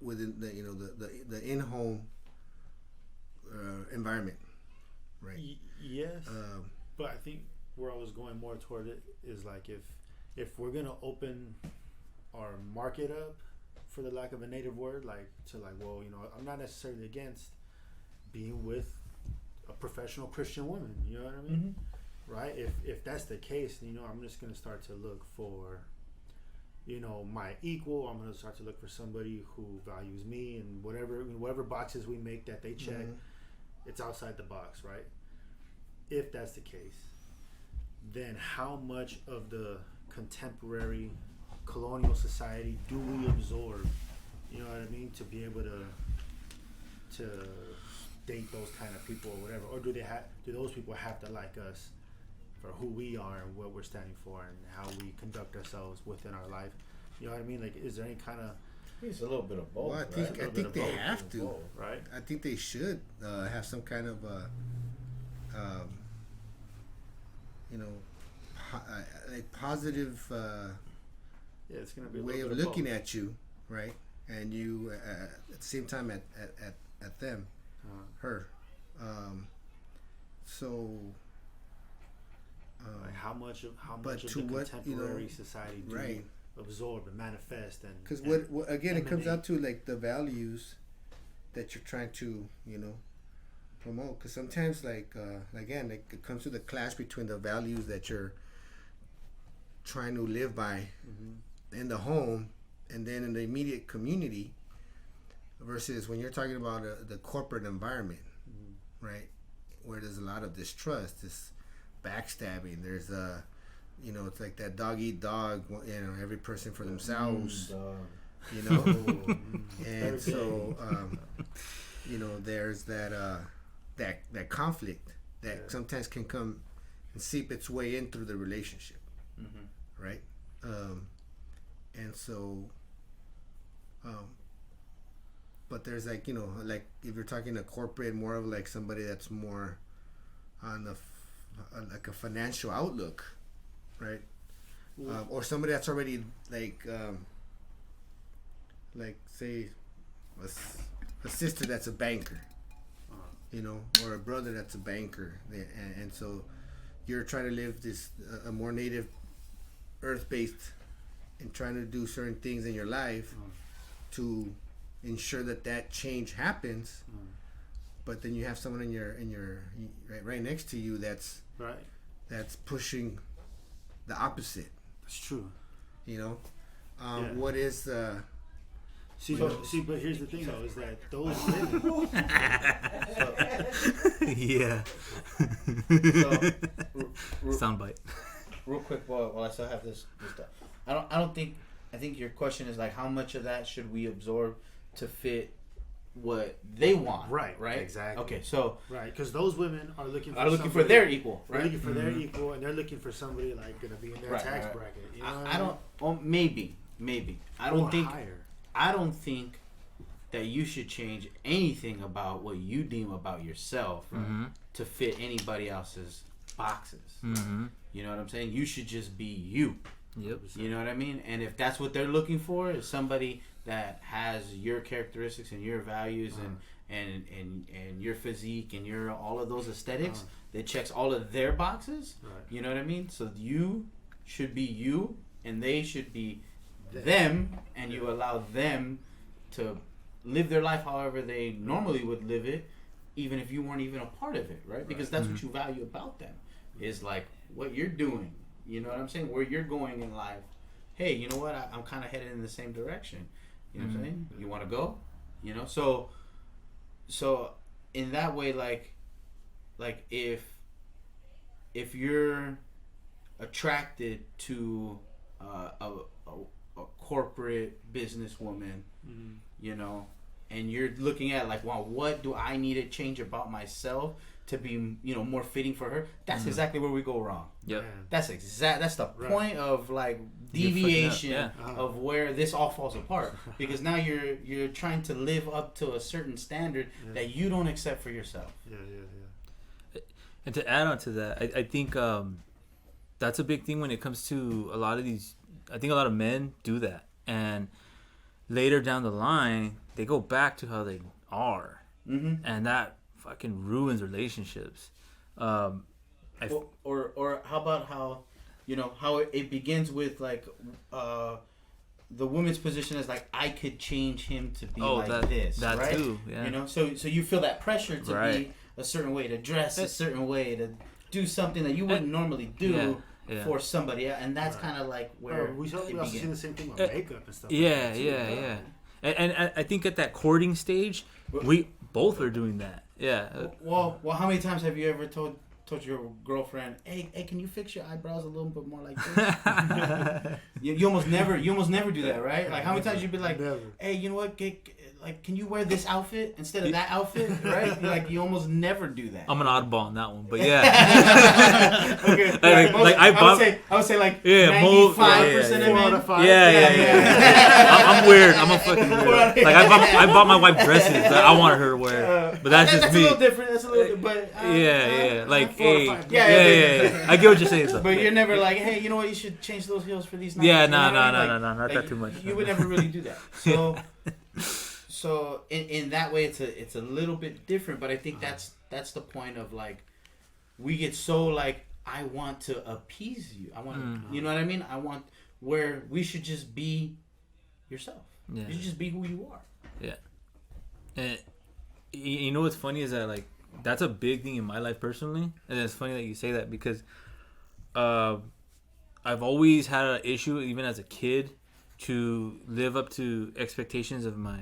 within the in-home environment, right? Yes, but I think where I was going more toward it is like if we're gonna open our market up, for the lack of a native word, well, I'm not necessarily against being with a professional Christian woman. You know what I mean? Mm-hmm. Right? If that's the case, I'm just gonna start to look for, my equal. I'm gonna start to look for somebody who values me, and whatever boxes we make that they check, it's outside the box, right? If that's the case, then how much of the contemporary colonial society do we absorb? You know what I mean? To be able to date those kind of people or whatever, or do those people have to like us for who we are and what we're standing for and how we conduct ourselves within our life? You know what I mean? Like, is there any kind of? It's a little bit of both. Well, I think they have to, right? I think they should have some kind of like positive it's gonna be way of looking at you, right? And you at the same time at them, her. So. Like how much of the contemporary society do you absorb and manifest, and because what again it comes out to like the values that you're trying to promote, because sometimes again it comes to the clash between the values that you're trying to live by in the home and then in the immediate community versus when you're talking about the corporate environment, right, where there's a lot of distrust, this backstabbing, there's it's like that dog eat dog, every person for themselves, and so there's that conflict that sometimes can come and seep its way in through the relationship, right? And so but there's like if you're talking a corporate, more of like somebody that's more on the like a financial outlook, right? Or somebody that's already like say a sister that's a banker, or a brother that's a banker, and so you're trying to live this a more native, earth-based, and trying to do certain things in your life to ensure that change happens. But then you have someone in your right next to you that's pushing the opposite. That's true. What is the but here's the thing though, is that those women soundbite. Real quick, while I still have this stuff, I think your question is like, how much of that should we absorb to fit what they want? Right. Exactly. Okay, so because those women are looking for their equal, right? They're looking for their equal, and they're looking for somebody like gonna be in their tax bracket. You know maybe. I don't think that you should change anything about what you deem about yourself to fit anybody else's boxes. You know what I'm saying? You should just be you. Yep. You know what I mean? And if that's what they're looking for, is somebody that has your characteristics and your values and your physique and your all of those aesthetics, that checks all of their boxes. You know what I mean? So you should be you, and they should be them, and you allow them to live their life however they normally would live it, even if you weren't even a part of it, right? Because that's what you value about them, is like what you're doing. You know what I'm saying? Where you're going in life. Hey, you know what? I'm kind of headed in the same direction. You know what I'm saying? You want to go? So in that way, like if you're attracted to a corporate businesswoman, and you're looking at like, wow, what do I need to change about myself to be, you know, more fitting for her, that's exactly where we go wrong. Yep. That's the point of like deviation of where this all falls apart, because now you're trying to live up to a certain standard that you don't accept for yourself. And to add on to that, I think that's a big thing when it comes to a lot of these. I think a lot of men do that, and later down the line they go back to how they are, and that fucking ruins relationships. Or how about how, you know, how it begins with like the woman's position is like, I could change him to be this, that right? too, yeah. You know, so you feel that pressure to be a certain way, to dress a certain way, to do something that you wouldn't normally do for somebody else, and that's kind of like where we also see the same thing with makeup and stuff. Yeah. And I think at that courting stage, we both are doing that. Yeah. Well, how many times have you ever told your girlfriend, hey, can you fix your eyebrows a little bit more like this? you almost never do that, right? Like, how many times you'd be like, hey, you know what? Can you wear this outfit instead of that outfit, right? Like, you almost never do that. I'm an oddball on that one, but yeah. Okay. I would say like 95% of men. Yeah. I'm weird. I'm a fucking weird. Like, I bought my wife dresses that I wanted her to wear, but that's just me. That's a little different. That's a little, but yeah. Like, hey, yeah. I get what you're saying. So. But you're never like, hey, you know what? You should change those heels for these. Yeah, no, not that too much. You would never really do that. So in that way, it's a little bit different, but I think that's the point of like, we get so like, I want to appease you. I want to, you know what I mean? I want, where we should just be yourself. Yeah. You should just be who you are. Yeah. And you know what's funny is that like, that's a big thing in my life personally, and it's funny that you say that because I've always had an issue even as a kid to live up to expectations of my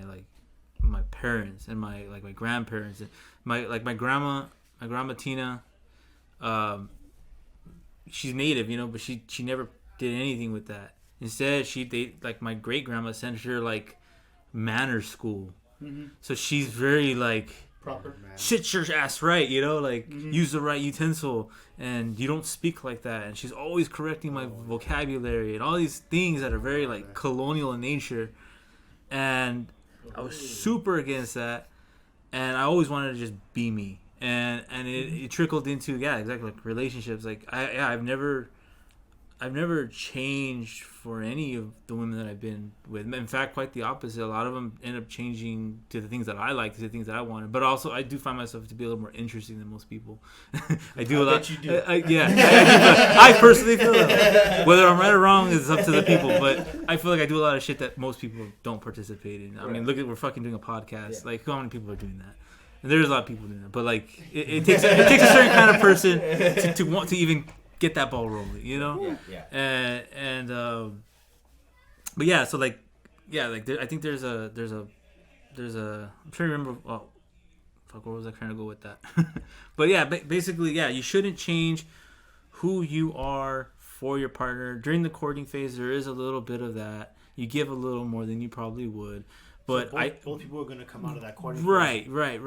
parents and my grandparents and my grandma Tina. She's native, you know, but she never did anything with that. Instead, my great grandma sent her like manners school. So she's very like proper. Sit your ass right, you know, like use the right utensil and you don't speak like that. And she's always correcting my vocabulary and all these things that are very like colonial in nature. And I was super against that, and I always wanted to just be me, and it trickled into exactly like relationships. Like I've never changed for any of the women that I've been with. In fact, quite the opposite. A lot of them end up changing to the things that I like, to the things that I wanted. But also, I do find myself to be a little more interesting than most people. I do a lot. Bet you do. I personally feel that. Whether I'm right or wrong is up to the people. But I feel like I do a lot of shit that most people don't participate in. I mean, we're fucking doing a podcast. Yeah. Like, how many people are doing that? And there's a lot of people doing that. But like, it takes a certain kind of person to want to even get that ball rolling, you know? Yeah. But yeah, so like, I think there's a I'm trying to remember. Oh, fuck, where was I trying to go with that? But yeah, basically, you shouldn't change who you are for your partner during the courting phase. There is a little bit of that. You give a little more than you probably would. But so both people are going to come out of that courting phase. Right.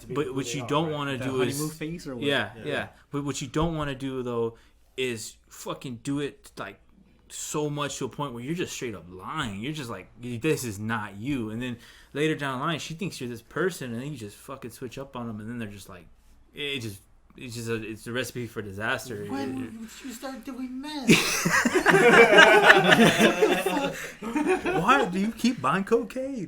But what you don't want to do is honeymoon phase or what? Yeah. But what you don't want to do though is fucking do it like so much to a point where you're just straight up lying. You're just like, this is not you. And then later down the line, she thinks you're this person, and then you just fucking switch up on them, and then they're just like, it's a recipe for disaster. When did you start doing MENS? Why do you keep buying cocaine?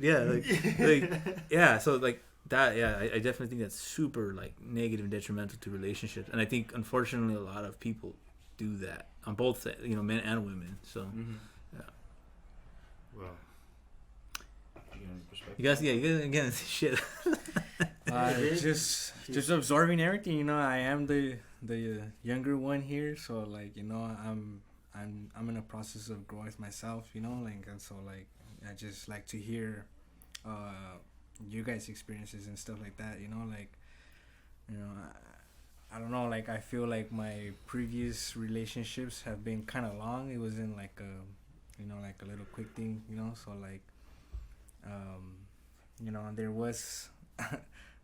Yeah, so like that. Yeah, I definitely think that's super like negative and detrimental to relationships, and I think unfortunately a lot of people do that on both, you know, men and women. So, yeah. Well, you guys again, shit. Just absorbing everything, you know. I am the younger one here, so like, you know, I'm in a process of growth myself, you know, like, and so like I just like to hear you guys' experiences and stuff like that, you know, like, you know, I don't know, like I feel like my previous relationships have been kind of long. It wasn't like a, you know, like a little quick thing, you know, so like, you know, there was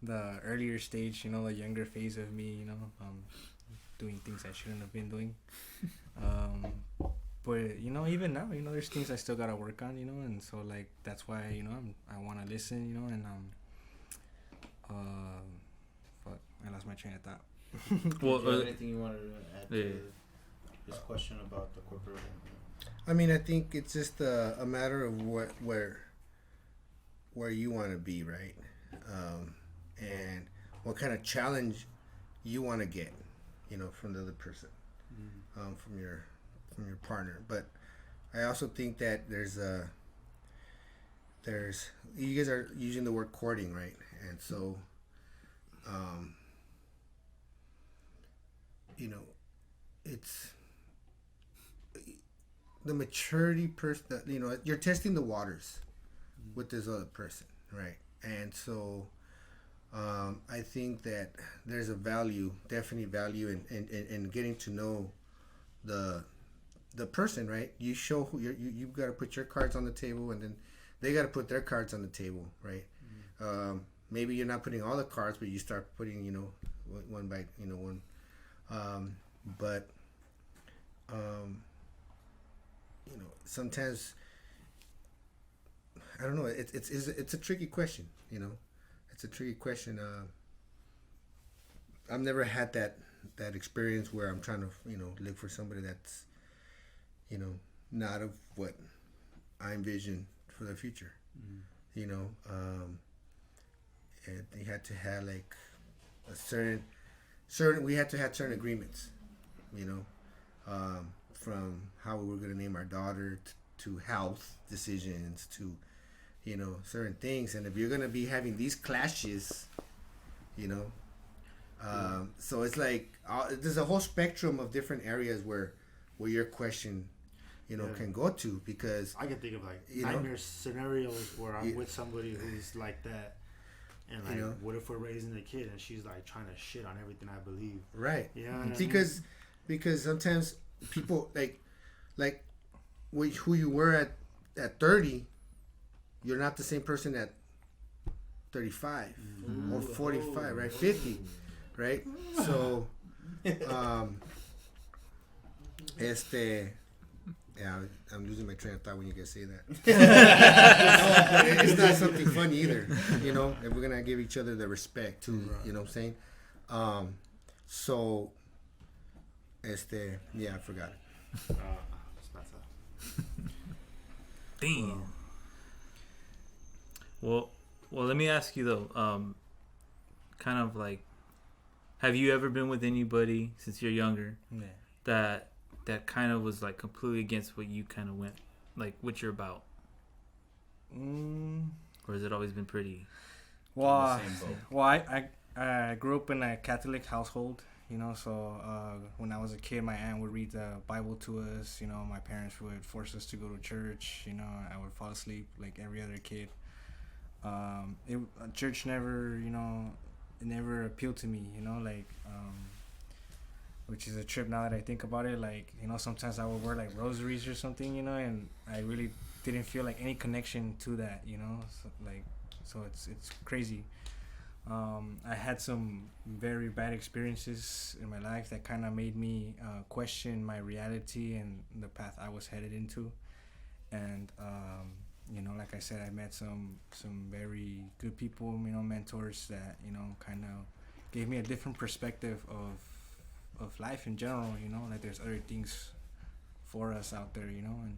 the earlier stage, you know, the younger phase of me, you know, doing things I shouldn't have been doing. But you know, even now, you know, there's things I still gotta work on, you know, and so like that's why, you know, I want to listen, you know, and fuck, I lost my train of thought. Well, do you have anything you wanted to add to this question about the corporate? I mean, I think it's just a matter of where you want to be, right? And what kind of challenge you want to get, you know, from the other person, from your partner. But I also think that there's you guys are using the word courting, right? And so, you know, it's the maturity person. You know, you're testing the waters with this other person, right? And so, I think that there's a definite value in getting to know the person, right? You show who you've got to put your cards on the table, and then they got to put their cards on the table, right? Maybe you're not putting all the cards, but you start putting, you know, one by, you know, one. You know, sometimes I don't know. It's a tricky question, you know. It's a tricky question. I've never had that experience where I'm trying to, you know, live for somebody that's, you know, not of what I envision for the future. You know, and they had to have like a certain we had to have certain agreements, you know, from how we were going to name our daughter to health decisions to, you know, certain things. And if you're going to be having these clashes, you know, so it's like there's a whole spectrum of different areas where your question, you know, can go to, because I can think of like nightmare scenarios where I'm with somebody who's like that, and like, you know, what if we're raising a kid and she's like trying to shit on everything I believe, right? Yeah, because sometimes people like who you were at 30, you're not the same person at 35 or 45, right? 50, right? So, yeah, I'm losing my train of thought when you guys say that. No, it's not something funny either, you know. And we're gonna give each other the respect too, you know what I'm saying? So, yeah, I forgot it. Damn. Well, let me ask you though. Kind of like, have you ever been with anybody since you're younger that kind of was like completely against what you kind of went, like what you're about? Or has it always been pretty? Well, I grew up in a Catholic household, you know, so when I was a kid, my aunt would read the Bible to us, you know, my parents would force us to go to church, you know, I would fall asleep like every other kid. Church never, you know, it never appealed to me, you know, like, which is a trip now that I think about it. Like, you know, sometimes I would wear like rosaries or something, you know, and I really didn't feel like any connection to that, you know, so it's crazy. I had some very bad experiences in my life that kind of made me question my reality and the path I was headed into. And you know, like I said, I met some very good people, you know, mentors that, you know, kind of gave me a different perspective of life in general, you know, like there's other things for us out there, you know, and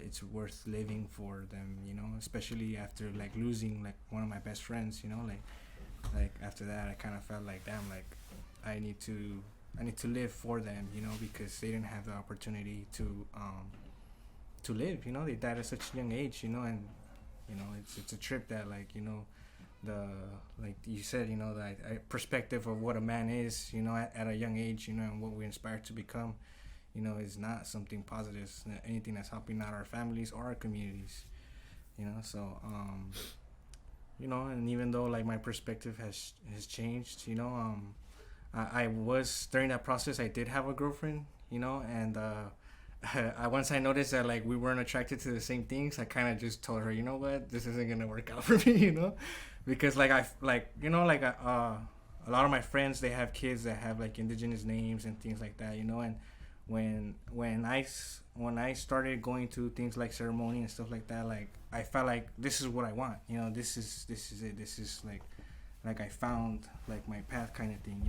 it's worth living for them, you know, especially after like losing like one of my best friends, you know, like after that I kind of felt like, damn, like I need to live for them, you know, because they didn't have the opportunity to live, you know, they died at such a young age, you know, and you know, it's a trip that, like, you know, like you said, you know, that perspective of what a man is, you know, at a young age, you know, and what we inspire to become, you know, is not something positive. It's not anything that's helping out our families or our communities, you know. So you know, and even though like my perspective has changed, you know, I was, during that process, I did have a girlfriend, you know, and once I noticed that like we weren't attracted to the same things, I kind of just told her, you know what, this isn't gonna work out for me, you know. because like a lot of my friends, they have kids that have like indigenous names and things like that, and when I started going to things like ceremony and stuff like that, like I felt like this is what I want, this is it, this is like I found like my path kind of thing,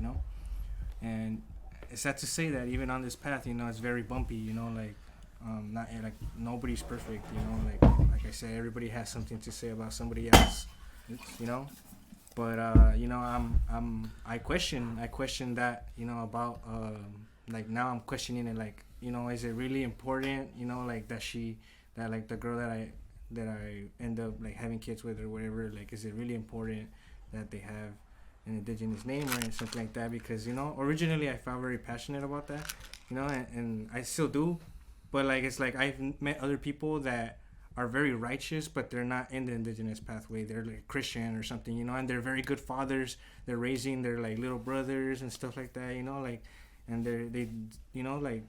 and it's sad to say that even on this path, it's very bumpy, not like nobody's perfect, like I said, everybody has something to say about somebody else, but I question that, about like now I'm questioning it, like, is it really important, like that like the girl that I end up like having kids with or whatever, like, is it really important that they have an indigenous name or something like that? Because originally I felt very passionate about that, and I still do, but like it's like I've met other people that are very righteous, but they're not in the indigenous pathway. They're like Christian or something, and they're very good fathers. They're raising their like little brothers and stuff like that, like, and they like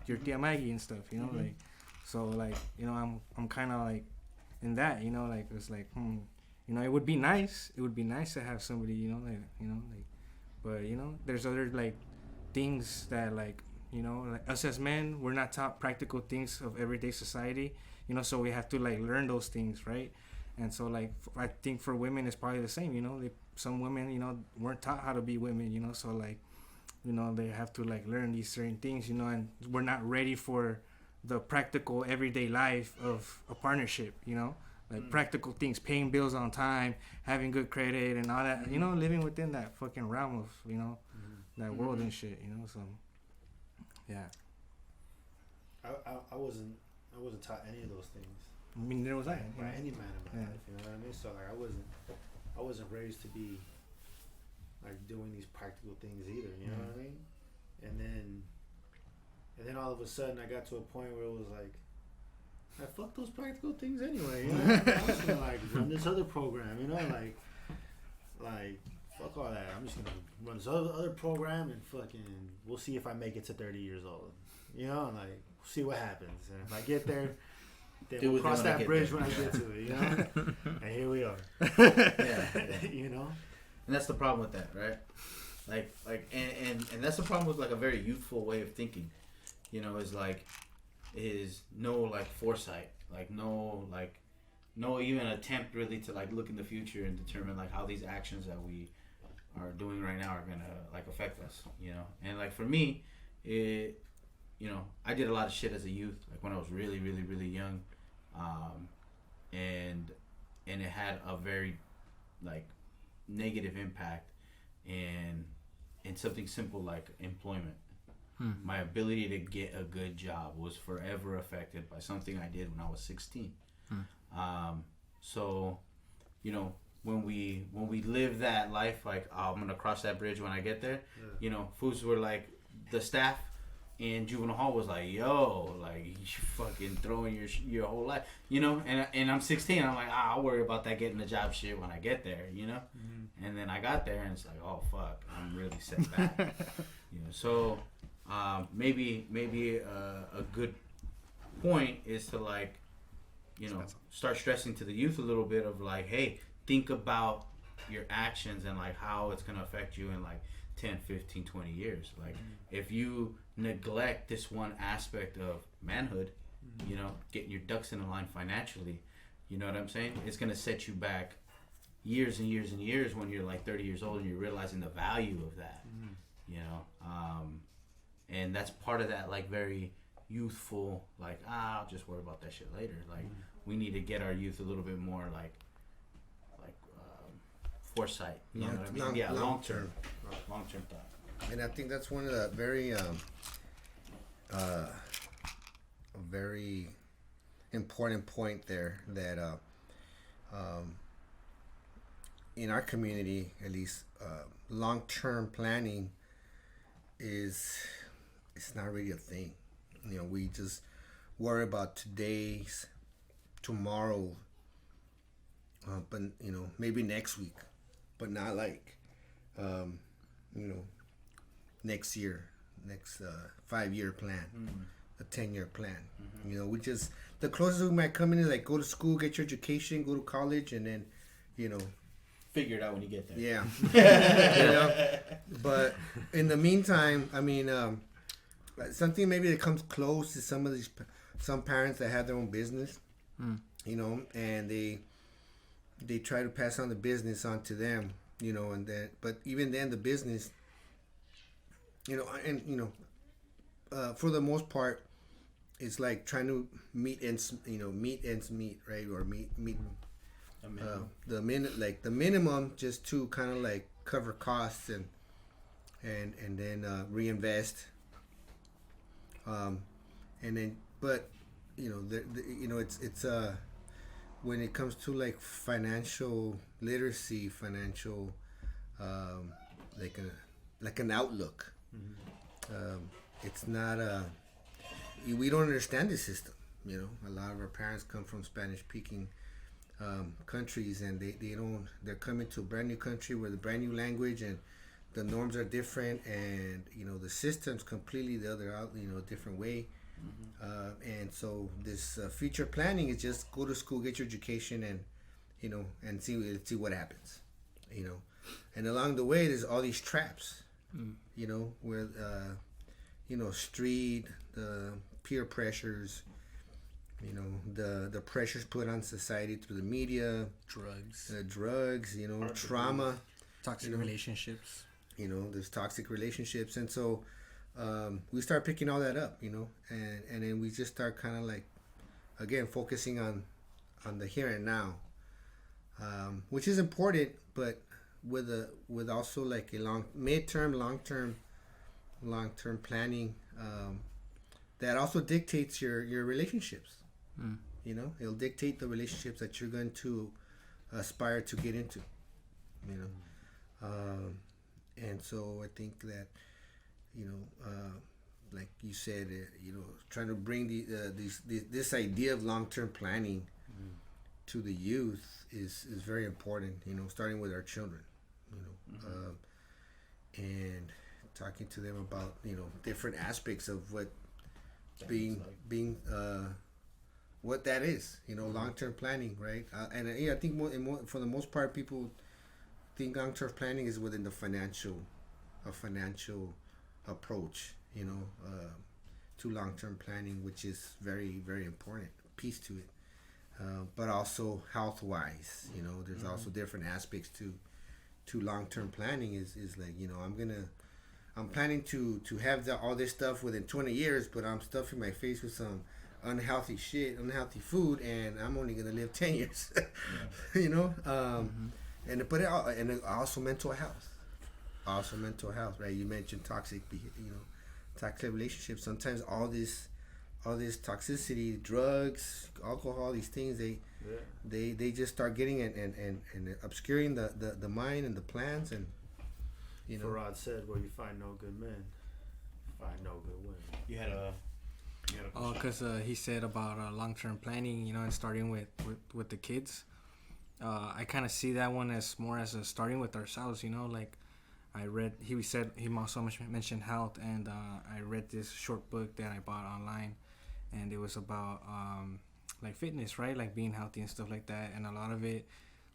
your tia Maggie and stuff, like, so like, I'm kind of like in that, like it's like, it would be nice to have somebody, but there's other like things that like, like us as men, we're not taught practical things of everyday society, so we have to like learn those things, right? And so like I think for women it's probably the same, some women, weren't taught how to be women, so like, they have to like learn these certain things, and we're not ready for the practical everyday life of a partnership, like practical things, paying bills on time, having good credit and all that, living within that fucking realm of, that world and shit, so yeah. I wasn't taught any of those things. I mean, there was I. By any man in my life, you know what I mean? So like I wasn't raised to be like doing these practical things either, you know what I mean? And then all of a sudden I got to a point where it was like, I fuck those practical things anyway, I'm just gonna like run this other program, like fuck all that. I'm just gonna run this other program and fucking we'll see if I make it to 30 years old. And like see what happens. And if I get there, then we'll cross that bridge when I get to it, And here we are. Yeah. And that's the problem with that, right? Like and that's the problem with like a very youthful way of thinking. Is no like foresight, like no even attempt really to like look in the future and determine like how these actions that we are doing right now are gonna like affect us, And like for me, it, I did a lot of shit as a youth, like when I was really, really, really young, and it had a very like negative impact in something simple like employment. My ability to get a good job was forever affected by something I did when I was 16. So, when we live that life, like, I'm gonna cross that bridge when I get there. Fools were like, the staff in juvenile hall was like, yo, like, you fucking throwing your whole life, and I'm 16. I'm like, I'll worry about that getting the job shit when I get there, And then I got there and it's like, oh fuck, I'm really set back, So. Maybe a good point is to like, start stressing to the youth a little bit of like, hey, think about your actions and like how it's going to affect you in like 10, 15, 20 years. Like if you neglect this one aspect of manhood, getting your ducks in a line financially, you know what I'm saying? It's going to set you back years and years and years when you're like 30 years old and you're realizing the value of that, and that's part of that, like, very youthful, like, I'll just worry about that shit later. Like, we need to get our youth a little bit more, like foresight. You know what I mean? Long-term thought. And I think that's one of the very, a very important point there that, in our community, at least, long-term planning it's not really a thing. We just worry about tomorrow, but maybe next week, but not like, next year, next 5-year plan, a 10-year plan. We just, the closest we might come in is like go to school, get your education, go to college, and then Figure it out when you get there. Yeah. But in the meantime, I mean, something maybe that comes close to some parents that have their own business, and they try to pass on the business onto them, and then, but even then the business, for the most part, it's like trying to meet ends meet, right? Or meet the minimum, just to kind of like cover costs and then reinvest, and then, but it's when it comes to like financial literacy, financial like an outlook, it's not we don't understand the system. A lot of our parents come from Spanish speaking countries, and they're coming to a brand new country with a brand new language, and the norms are different, and the system's completely the other out, different way. And so this future planning is just go to school, get your education, and and see what happens, and along the way there's all these traps, where street, the peer pressures, the pressures put on society through the media, drugs, trauma, toxic relationships. There's toxic relationships, and so we start picking all that up, and then we just start kind of like, again, focusing on the here and now, which is important, but with also like a long-term planning, that also dictates your relationships. It'll dictate the relationships that you're going to aspire to get into, and so I think that like you said, trying to bring this idea of long-term planning to the youth is very important, starting with our children, and talking to them about different aspects of what being what that is, long-term planning, right? And I think for the most part, people think long-term planning is within a financial approach, to long-term planning, which is very, very important piece to it. But also health-wise, there's also different aspects to long-term planning. Is like, I'm planning to have all this stuff within 20 years, but I'm stuffing my face with some unhealthy food, and I'm only gonna live 10 years. And also mental health. Right? You mentioned toxic relationships. Sometimes all this toxicity, drugs, alcohol, these things, they just start getting and obscuring the mind and the plans, and Farad said, "Where you find no good men, find no good women." You had a because he said about long-term planning, and starting with the kids. I kind of see that one as more as starting with ourselves, like I read, he also mentioned health, and I read this short book that I bought online, and it was about like fitness, right? Like being healthy and stuff like that, and a lot of it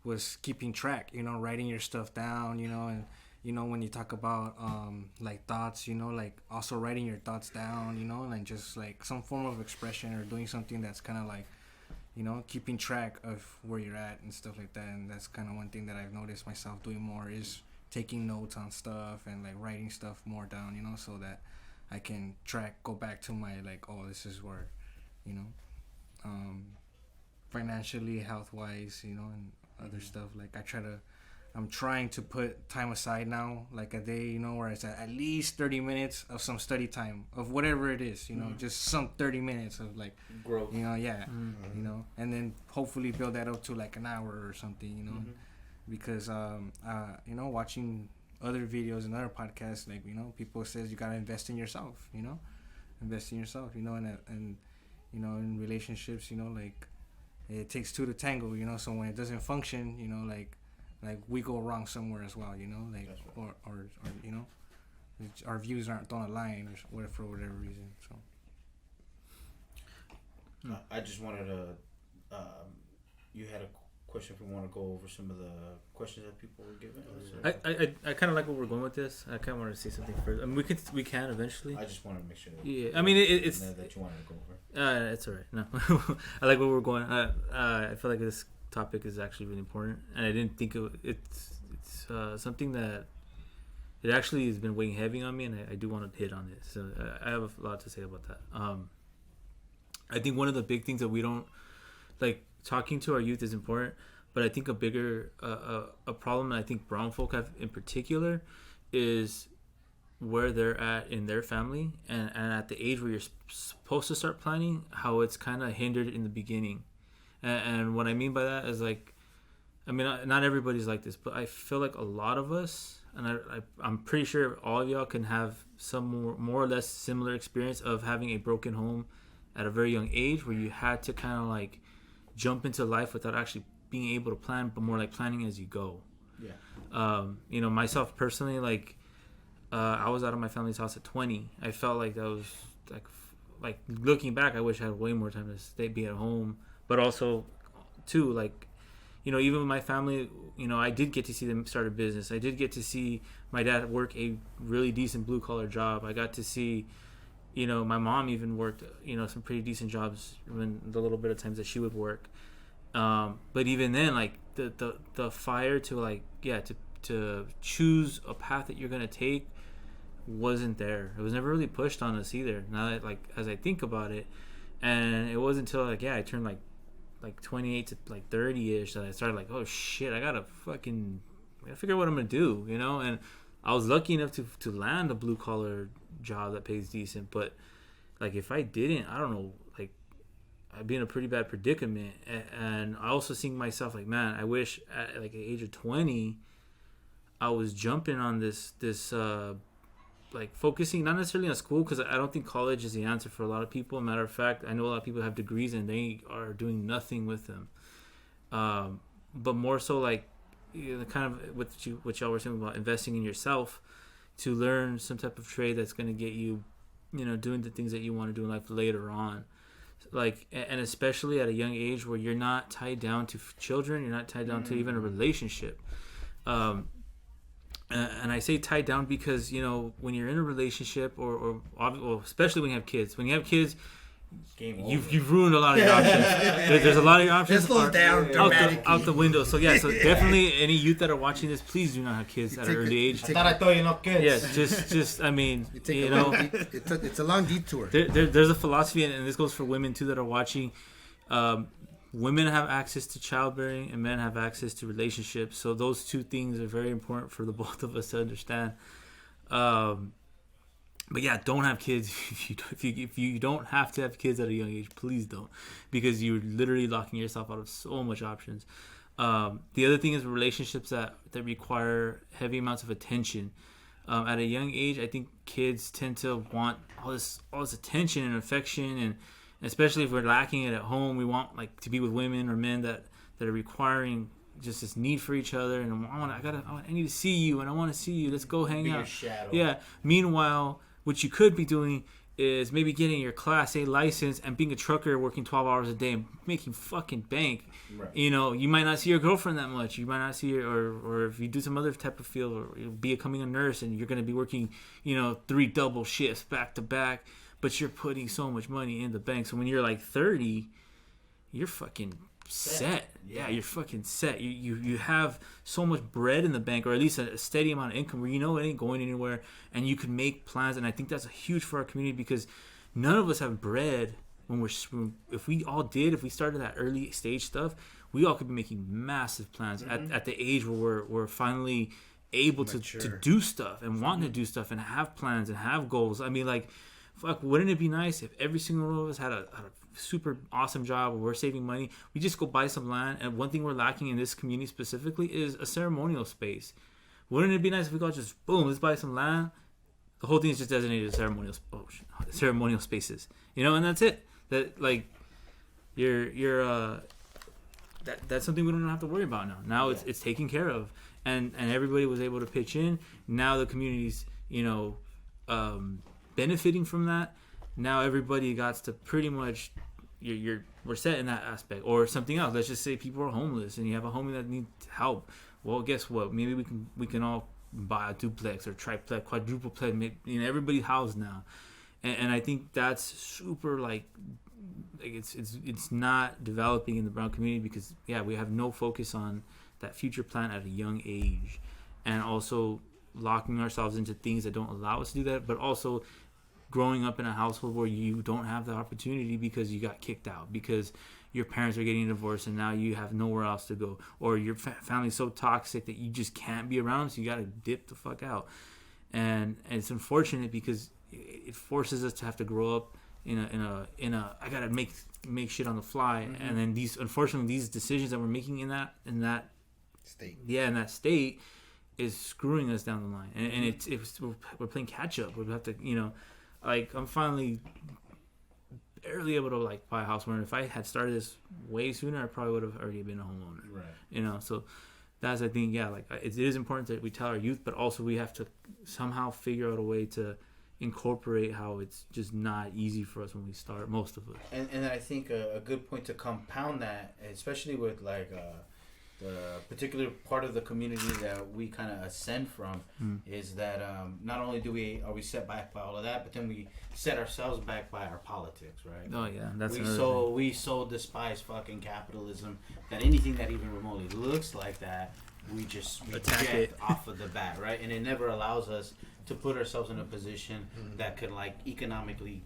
was keeping track, writing your stuff down, and when you talk about like thoughts, like also writing your thoughts down, and just like some form of expression or doing something that's kind of like, keeping track of where you're at and stuff like that. And that's kind of one thing that I've noticed myself doing more, is taking notes on stuff and like writing stuff more down, so that I can go back to my like, oh, this is where, financially, health wise, and other stuff. Like I'm trying to put time aside now, like a day, where it's at least 30 minutes of some study time of whatever it is, just some 30 minutes of like growth, and then hopefully build that up to like an hour or something, because watching other videos and other podcasts, like, people says you gotta invest in yourself, and in relationships, like it takes two to tango, so when it doesn't function, like we go wrong somewhere as well, like right. or our views don't align or for whatever reason. So I just wanted to you had question if we want to go over some of the questions that people were giving us. I kind of like where we're going with this. I kind of want to say something first. I mean, we can eventually. I just want to make sure. Yeah, I mean it's that you wanted to go over. It's alright. No, I like where we're going. I feel like this topic is actually really important, and I didn't think it's something that it actually has been weighing heavy on me, and I do want to hit on it. So I have a lot to say about that. I think one of the big things that we don't like talking to our youth is important, but I think a bigger a problem that I think brown folk have in particular is where they're at in their family and at the age where you're supposed to start planning, how it's kind of hindered in the beginning. And what I mean by that is like, I mean, not everybody's like this, but I feel like a lot of us, and I'm pretty sure all of y'all can have some more or less similar experience of having a broken home at a very young age where you had to kind of like jump into life without actually being able to plan, but more like planning as you go. Yeah. You know, myself personally, like, I was out of my family's house at 20. I felt like that was like looking back, I wish I had way more time to be at home, but also too, like, you know, even with my family, you know, I did get to see them start a business. I did get to see my dad work a really decent blue collar job. I got to see, you know, my mom even worked, you know, some pretty decent jobs when the little bit of times that she would work. But even then, like the fire to like, yeah, to choose a path that you're going to take wasn't there. It was never really pushed on us either. Now that, like, as I think about it, and it wasn't until like, yeah, I turned like 28 to like 30ish that I started like, oh shit, I gotta figure out what I'm gonna do, you know. And I was lucky enough to land a blue collar job that pays decent, but like if I didn't, I don't know, like I'd be in a pretty bad predicament. And I also seeing myself like, man, I wish at like the age of 20 I was jumping on this like focusing not necessarily on school, because I don't think college is the answer for a lot of people. Matter of fact, I know a lot of people have degrees and they are doing nothing with them. But more so like, you know, kind of what y'all were saying about investing in yourself to learn some type of trade that's going to get you, you know, doing the things that you want to do in life later on. Like, and especially at a young age where you're not tied down to children, you're not tied down to even a relationship. And I say tied down because, you know, when you're in a relationship or especially when you have kids, you've ruined a lot of your options. There's a lot of your options out the window. So yeah, so definitely any youth that are watching this, please do not have kids at an early age. I thought I thought you know kids. Yeah, just I mean, you know, it's a long detour. There's a philosophy, and this goes for women too that are watching. Women have access to childbearing and men have access to relationships. So those two things are very important for the both of us to understand. But yeah, don't have kids if you don't have to have kids at a young age. Please don't, because you're literally locking yourself out of so much options. The other thing is relationships that require heavy amounts of attention. At a young age, I think kids tend to want all this attention and affection, and especially if we're lacking it at home, we want like to be with women or men that are requiring just this need for each other. And I need to see you, and I want to see you. Let's go hang out. Yeah. Meanwhile, what you could be doing is maybe getting your Class A license and being a trucker, working 12 hours a day and making fucking bank. Right. You know, you might not see your girlfriend that much. You might not see her, or if you do some other type of field, or becoming a nurse, and you're going to be working, you know, 3 double shifts back to back, but you're putting so much money in the bank. So when you're like 30, you're fucking set. Yeah, you're fucking set. You have so much bread in the bank, or at least a steady amount of income where you know it ain't going anywhere, and you can make plans. And I think that's huge for our community, because none of us have bread if we started that early stage stuff, we all could be making massive plans at the age where we're finally able to do stuff and wanting to do stuff and have plans and have goals. I mean, like, fuck, wouldn't it be nice if every single one of us had a super awesome job where we're saving money? We just go buy some land, and one thing we're lacking in this community specifically is a ceremonial space. Wouldn't it be nice if we go just boom, let's buy some land? The whole thing is just designated as ceremonial spaces, you know, and that's it. That, like, that's something we don't have to worry about now. Now it's taken care of, and everybody was able to pitch in. Now the community's, you know, benefiting from that. Now everybody got to pretty much, you're we're set in that aspect. Or something else. Let's just say people are homeless and you have a homie that needs help. Well, guess what? Maybe we can all buy a duplex or triplex, quadruplex. Everybody's housed now, and I think that's super like it's not developing in the brown community because we have no focus on that future plan at a young age, and also locking ourselves into things that don't allow us to do that, but also growing up in a household where you don't have the opportunity because you got kicked out, because your parents are getting divorced and now you have nowhere else to go, or your family's so toxic that you just can't be around, so you got to dip the fuck out. And it's unfortunate because it forces us to have to grow up in a I gotta make shit on the fly. And then these decisions that we're making in that state, in that state, is screwing us down the line. And it's we're playing catch up. We have to, like, I'm finally barely able to like buy a house. Where if I had started this way sooner, I probably would have already been a homeowner. Right. So that's, I think, like it is important that we tell our youth, but also we have to somehow figure out a way to incorporate how it's just not easy for us when we start, most of us. And I think a good point to compound that, especially with like the particular part of the community that we kind of ascend from, is that not only are we set back by all of that, but then we set ourselves back by our politics, right? Oh yeah, that's we so despise fucking capitalism that anything that even remotely looks like that, we attack it off of the bat, right? And it never allows us to put ourselves in a position that could like economically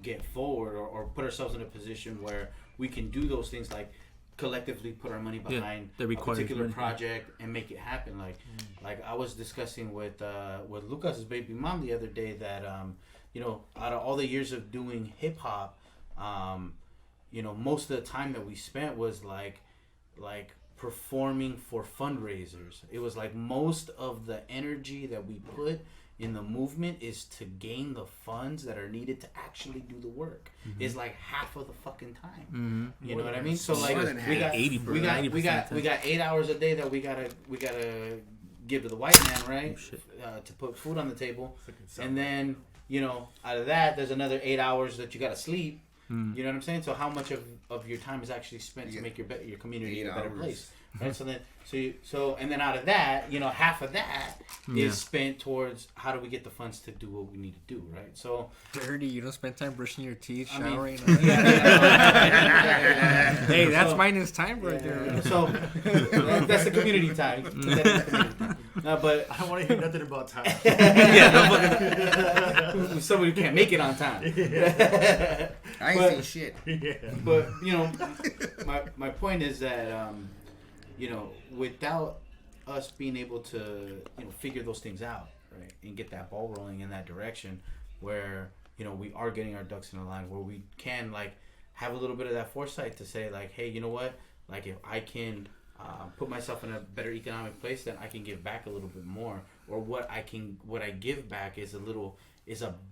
get forward, or put ourselves in a position where we can do those things, like collectively put our money behind a particular project and make it happen. Like I was discussing with Lucas's baby mom the other day that out of all the years of doing hip hop, most of the time that we spent was like performing for fundraisers. It was like most of the energy that we put in the movement is to gain the funds that are needed to actually do the work. Is like half of the fucking time. You know what I mean? So like we got 8 hours a day that we gotta give to the white man, right? To put food on the table, and then out of that, there's another 8 hours that you gotta sleep. You know what I'm saying? So how much of your time is actually spent to make your community a better place, right? So and then out of that, half of that is spent towards how do we get the funds to do what we need to do, right? So dirty, you don't spend time brushing your teeth, showering. Hey, that's minus time right there. So that's the community time. No, but I don't want to hear nothing about time. Somebody can't make it on time. I ain't saying shit. Yeah. But my point is that without us being able to figure those things out, right, and get that ball rolling in that direction, where we are getting our ducks in a line, where we can like have a little bit of that foresight to say like, hey, you know what, like if I can put myself in a better economic place, then I can give back a little bit more, or what I give back is a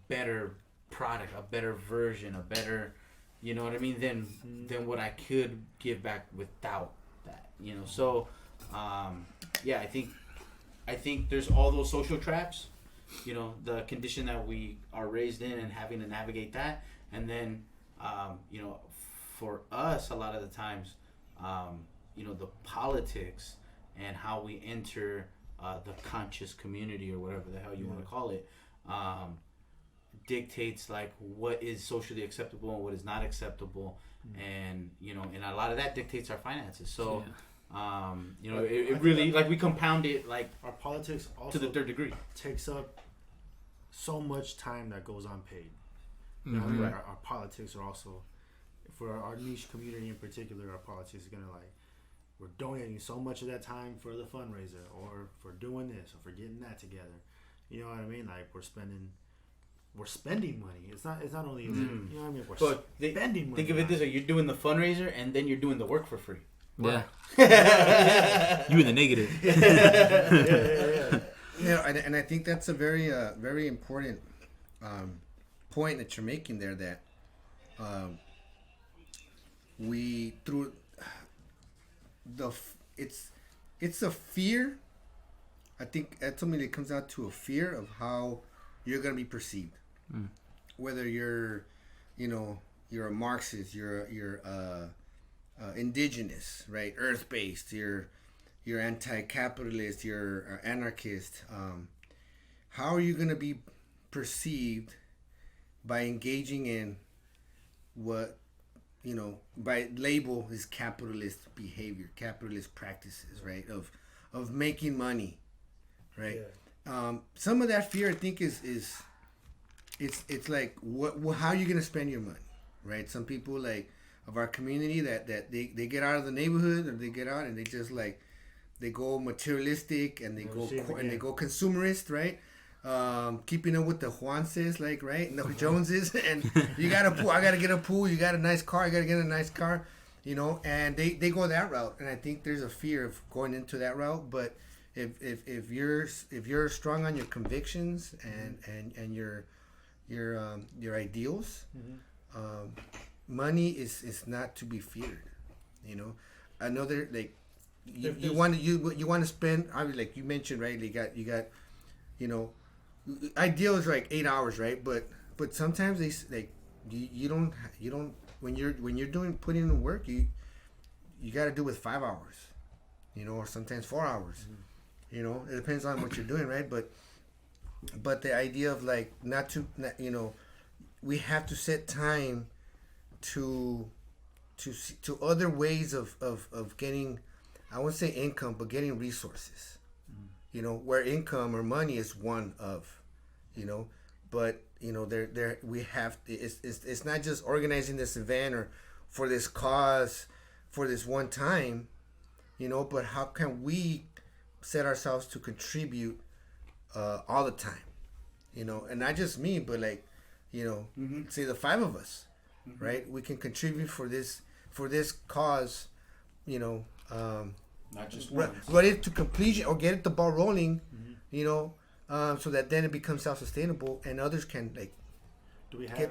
better product, a better version, a better, you know what I mean, than what I could give back without that, So I think there's all those social traps, the condition that we are raised in and having to navigate that, and then for us a lot of the times, the politics and how we enter the conscious community, or whatever the hell you want to call it, dictates like what is socially acceptable and what is not acceptable, and and a lot of that dictates our finances. So it really, like, we compound it, like, our politics also to the third degree takes up so much time that goes unpaid. You know what I mean? Our politics are also, for our niche community in particular, our politics is gonna, like, we're donating so much of that time for the fundraiser, or for doing this, or for getting that together. You know what I mean? Like, we're spending money. It's not only you know what I mean. We're spending money. Think of it this way: you're doing the fundraiser, and then you're doing the work for free. Yeah. You in the negative. And I think that's a very very important point that you're making there. That we through it's a fear. I think ultimately it comes out to a fear of how you're gonna be perceived. Whether you're, you're a Marxist, you're indigenous, right? Earth-based. You're anti-capitalist. You're anarchist. How are you gonna be perceived by engaging in what by label is capitalist behavior, capitalist practices, right? Of making money, right? Yeah. Some of that fear, I think, is it's like how are you gonna spend your money, right? Some people like of our community that they get out of the neighborhood, or they get out and they just like they go materialistic and they go consumerist, right? Keeping up with the Juanses, like, right? And the Joneses, and you got a pool, I gotta get a pool, you got a nice car, I gotta get a nice car, and they go that route. And I think there's a fear of going into that route. But if you're strong on your convictions and your ideals, money is not to be feared. Another, like, you want to spend, like you mentioned, right? You got ideal is like 8 hours, right? But sometimes they like you don't when you're putting in the work, you got to do with 5 hours, or sometimes 4 hours. It depends on what you're doing, right? But the idea of like not we have to set time to other ways of getting, I wouldn't say income, but getting resources. Where income or money is one of, but there we have, it's not just organizing this event or for this cause for this one time, but how can we set ourselves to contribute all the time, and not just me, but like, say the 5 of us, right? We can contribute for this cause, not just run it to completion or get it the ball rolling, so that then it becomes self-sustainable and others can like do we have get,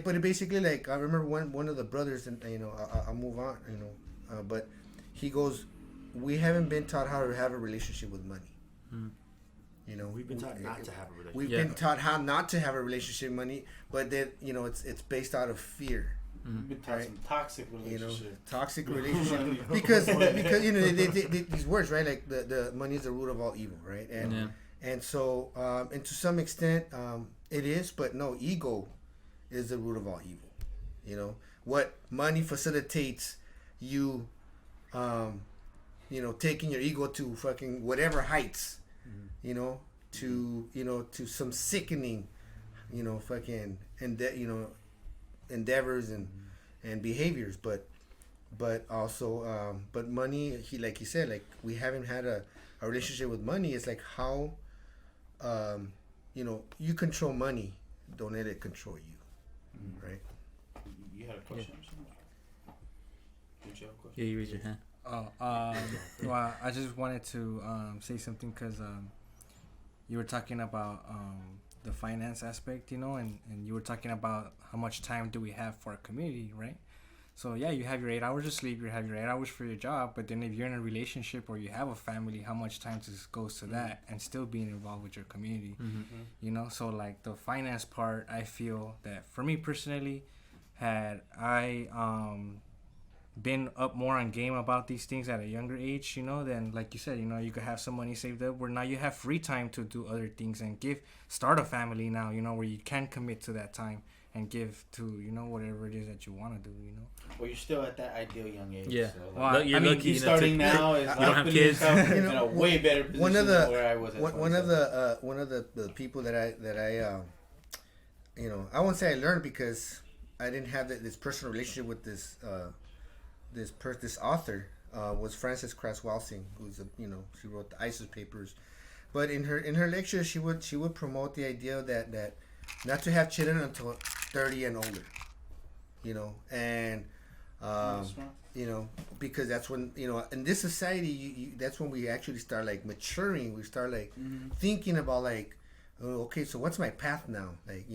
but it basically, like, I remember one of the brothers, and I'll move on, but he goes, we haven't been taught how to have a relationship with money. We've been taught not to have a relationship. We've been taught how not to have a relationship with money, but then it's based out of fear. We've been taught some toxic relationship. Toxic relationship because these words, right? Like the money is the root of all evil, right? And so and to some extent it is, but no, ego is the root of all evil. What money facilitates you, taking your ego to fucking whatever heights, to some sickening, fucking endeavors and behaviors, but also but money, like he said, like, we haven't had a relationship with money. It's like how you control money, don't let it control you. Right? You had a question or something? Did you have a question? Yeah, you raised your hand. Well, I just wanted to say something because you were talking about the finance aspect, and you were talking about how much time do we have for a community, right? So yeah, you have your 8 hours of sleep, you have your 8 hours for your job, but then if you're in a relationship or you have a family, how much time just goes to that and still being involved with your community? So like the finance part, I feel that for me personally, had I been up more on game about these things at a younger age, then like you said, you could have some money saved up where now you have free time to do other things and start a family now, where you can commit to that time and give to, whatever it is that you want to do, Well, you're still at that ideal young age. Yeah. So, Well, you're lucky starting now is you don't have kids. In a way better position than where I was at one of the people that I I won't say I learned, because I didn't have this personal relationship with this author, was Frances Cress Welsing, who's she wrote the ISIS papers, but in her lecture she would promote the idea that not to have children until 30 and older, and because that's when in this society you that's when we actually start like maturing. We start like thinking about like, oh, okay, so what's my path now, like,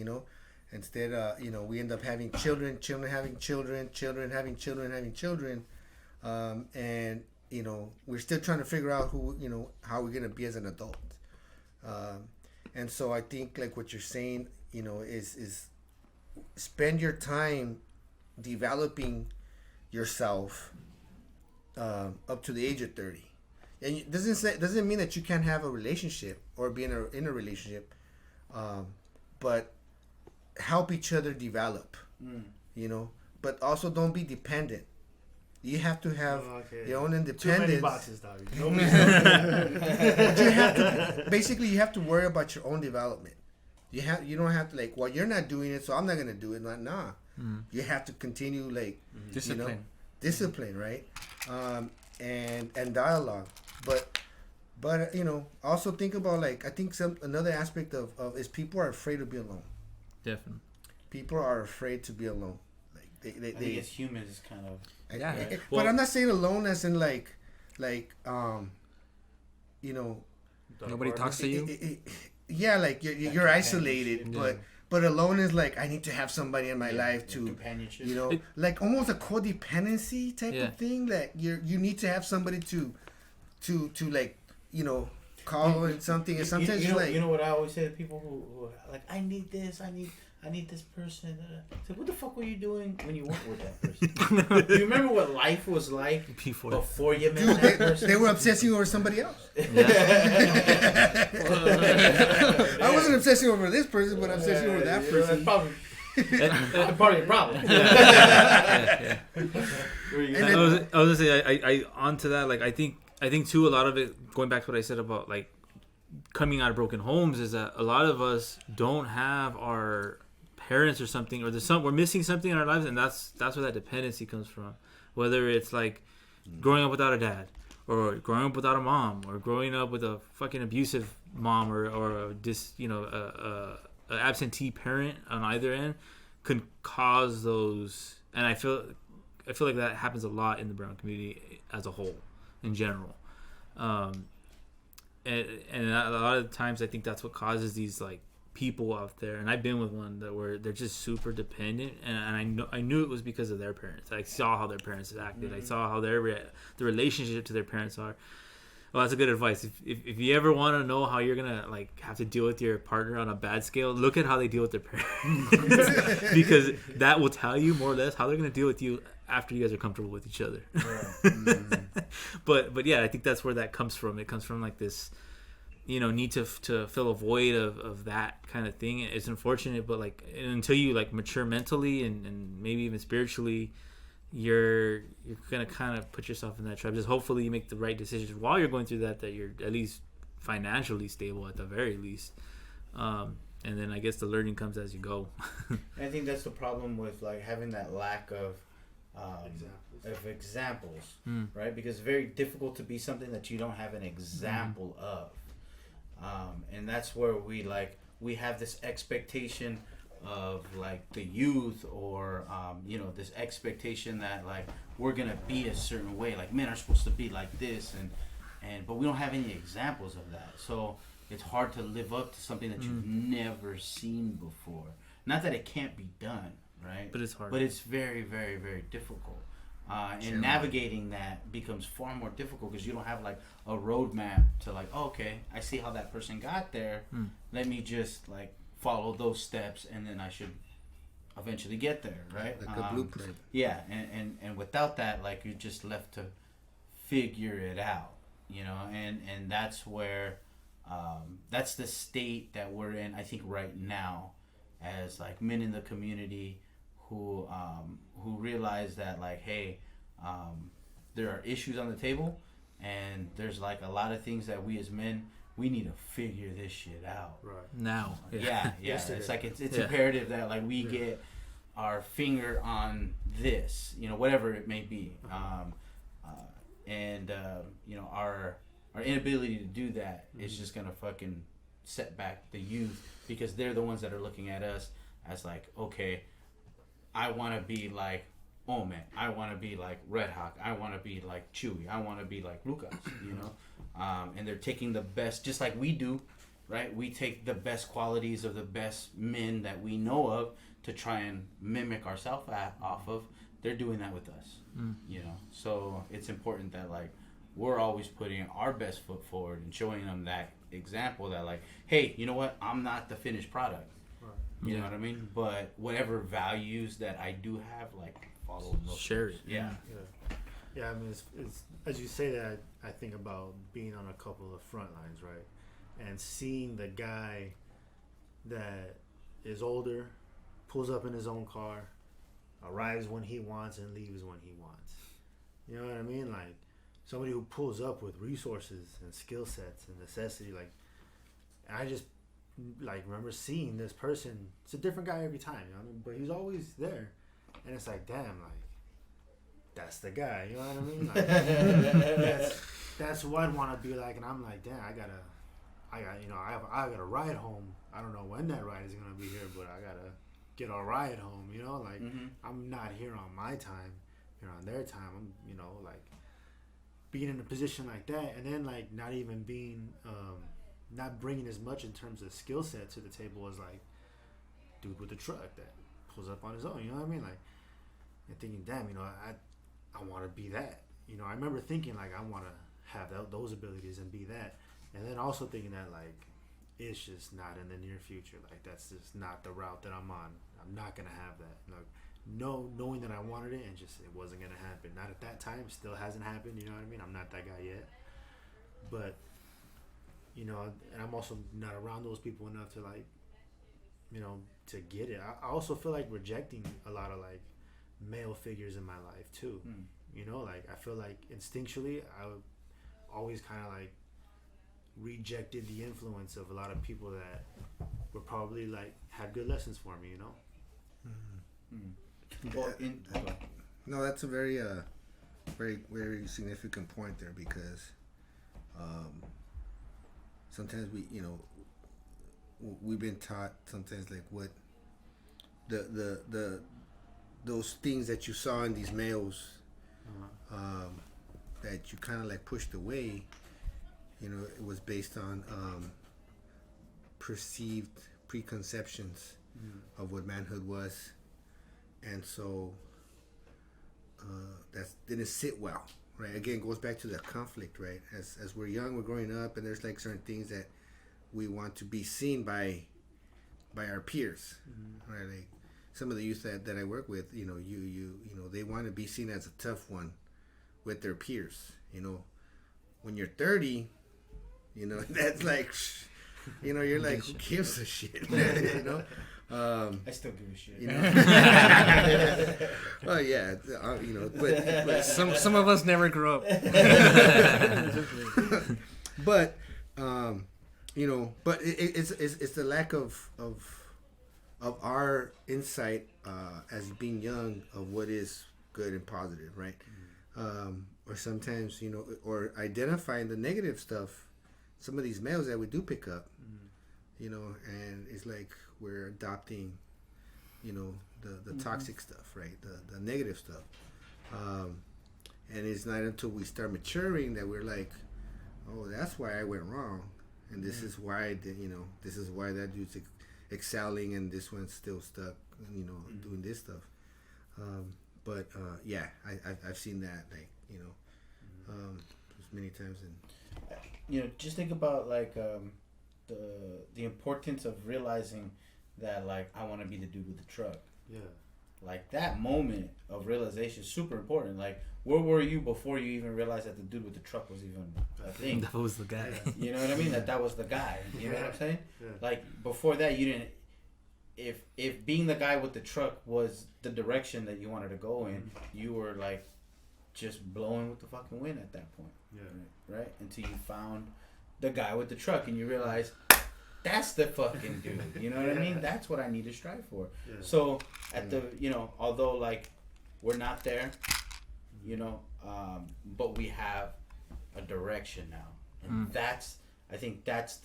instead we end up having children having children having children, and we're still trying to figure out who how we're gonna be as an adult, and so I think like what you're saying is spend your time developing yourself up to the age of 30. And it doesn't mean that you can't have a relationship or be in a relationship, but help each other develop. You know, but also don't be dependent. You have to have your own independence. Too many boxes, dog. But you have to basically you have to worry about your own development. You don't have to like, well, you're not doing it, so I'm not gonna do it. Nah. You have to continue like discipline, right? And dialogue. But you know, also think about like I think another aspect of is people are afraid to be alone. Definitely. People are afraid to be alone. Like they I think as humans, it's kind of but I'm not saying alone as in like you know, nobody talks to you. Yeah, like you're isolated, but alone is like I need to have somebody in my life to, companionship. you know, like almost a codependency type of thing. That you need to have somebody to like, you know, call and something. And sometimes you know what I always say to people who are like, I need this, I need this person. So what the fuck were you doing when you weren't with that person? Do you remember what life was like before you met that person? They were obsessing over somebody else. I wasn't obsessing over this person, but obsessing over that person. That's part of your problem. I was gonna say I onto that, like I think too, a lot of it, going back to what I said about like coming out of broken homes, is that a lot of us don't have our parents or something, or we're missing something in our lives, and that's where that dependency comes from. Whether it's like growing up without a dad, or growing up without a mom, or growing up with a fucking abusive mom, or a absentee parent on either end, could cause those. And I feel like that happens a lot in the brown community as a whole, in general. And a lot of times I think that's what causes these like people out there, and I've been with one that where they're just super dependent, and I knew it was because of their parents. I saw how their parents acted. I saw how the relationship to their parents are. Well, that's a good advice. If you ever want to know how you're gonna like have to deal with your partner on a bad scale, look at how they deal with their parents, because that will tell you more or less how they're gonna deal with you after you guys are comfortable with each other. But yeah, I think that's where that comes from. It comes from like this, you know, need to fill a void of that kind of thing. It's unfortunate, but like until you like mature mentally and maybe even spiritually, you're gonna kind of put yourself in that trap. Just hopefully you make the right decisions while you're going through that you're at least financially stable at the very least. And then I guess the learning comes as you go. I think that's the problem with like having that lack of examples, right? Because it's very difficult to be something that you don't have an example of. And that's where we have this expectation of like the youth, or you know, this expectation that like we're gonna be a certain way, like men are supposed to be like this, and but we don't have any examples of that, so it's hard to live up to something that you've never seen before. Not that it can't be done, right? But it's hard. But it's very, very, very difficult. And navigating that becomes far more difficult because you don't have like a roadmap to like, oh, okay, I see how that person got there. Let me just like follow those steps, and then I should eventually get there, right? Like a blueprint. Yeah, and without that, like you're just left to figure it out, you know, and that's where that's the state that we're in, I think, right now, as like men in the community who realize that like, hey, there are issues on the table, and there's like a lot of things that we as men, we need to figure this shit out right now. Yeah. It's like it's imperative that like we get our finger on this, you know, whatever it may be. You know, our inability to do that is just gonna fucking set back the youth, because they're the ones that are looking at us as like, okay, I want to be like Omen, I want to be like Red Hawk, I want to be like Chewy, I want to be like Lucas, you know. And they're taking the best, just like we do, right? We take the best qualities of the best men that we know of to try and mimic ourselves off of. They're doing that with us, you know. So it's important that like we're always putting our best foot forward and showing them that example that like, hey, you know what? I'm not the finished product. You know what I mean? But whatever values that I do have, like, follow those. Share it. Yeah. Yeah, I mean, it's as you say that, I think about being on a couple of front lines, right? And seeing the guy that is older, pulls up in his own car, arrives when he wants and leaves when he wants. You know what I mean? Like, somebody who pulls up with resources and skill sets and necessity. Like, I just, like, remember seeing this person. It's a different guy every time, you know what I mean? But he's always there. And it's like, damn, like, that's the guy, you know what I mean? Like, that's what I'd want to be like. And I'm like, damn, I gotta ride home. I don't know when that ride is gonna be here, but I gotta get a ride home, you know? Like, I'm not here on my time, here on their time. I'm, you know, like, being in a position like that, and then, like, not even being, not bringing as much in terms of skill set to the table as, like, dude with the truck that pulls up on his own, you know what I mean? Like, and thinking, damn, you know, I want to be that. You know, I remember thinking, like, I want to have those abilities and be that. And then also thinking that, like, it's just not in the near future. Like, that's just not the route that I'm on. I'm not going to have that. Like, knowing that I wanted it and just it wasn't going to happen. Not at that time. Still hasn't happened. You know what I mean? I'm not that guy yet. But, you know, and I'm also not around those people enough to, like, you know, to get it. I also feel like rejecting a lot of, like, male figures in my life too. You know, like, I feel like instinctually I would always kind of, like, rejected the influence of a lot of people that were probably, like, had good lessons for me, you know. Well, no, that's a very very, very significant point there, because sometimes we've been taught sometimes, like, what the those things that you saw in these males that you kind of, like, pushed away, you know, it was based on perceived preconceptions of what manhood was, and so that didn't sit well, right? Again, it goes back to that conflict, right? As we're young, we're growing up, and there's, like, certain things that we want to be seen by our peers, right? Like, some of the youth that I work with, you know, you know, they want to be seen as a tough one with their peers. You know, when you're 30, you know, that's like, you know, you're like, who gives a shit? You know, I still give a shit. You know, oh yeah, you know, but some of us never grew up. But you know, but it's the lack of our insight as being young of what is good and positive, right? Or sometimes, you know, or identifying the negative stuff, some of these males that we do pick up, you know, and it's like we're adopting, you know, the toxic stuff, right? The negative stuff. And it's not until we start maturing that we're like, oh, that's why I went wrong. And this is why I did, you know, this is why that dude's excelling and this one's still stuck, you know, doing this stuff. But yeah, I've seen that, like, you know, many times. And you know, just think about, like, the importance of realizing that, like, I want to be the dude with the truck. Yeah. Like, that moment of realization is super important. Like, where were you before you even realized that the dude with the truck was even a thing? That was the guy. You know what I mean? That was the guy. You know what I'm saying? Yeah. Like, before that, you didn't. If being the guy with the truck was the direction that you wanted to go in, you were, like, just blowing with the fucking wind at that point. Yeah. Right? Until you found the guy with the truck and you realize, that's the fucking dude. You know what I mean? That's what I need to strive for. Yeah. So at the, you know, although, like, we're not there, you know, but we have a direction now, and I think that's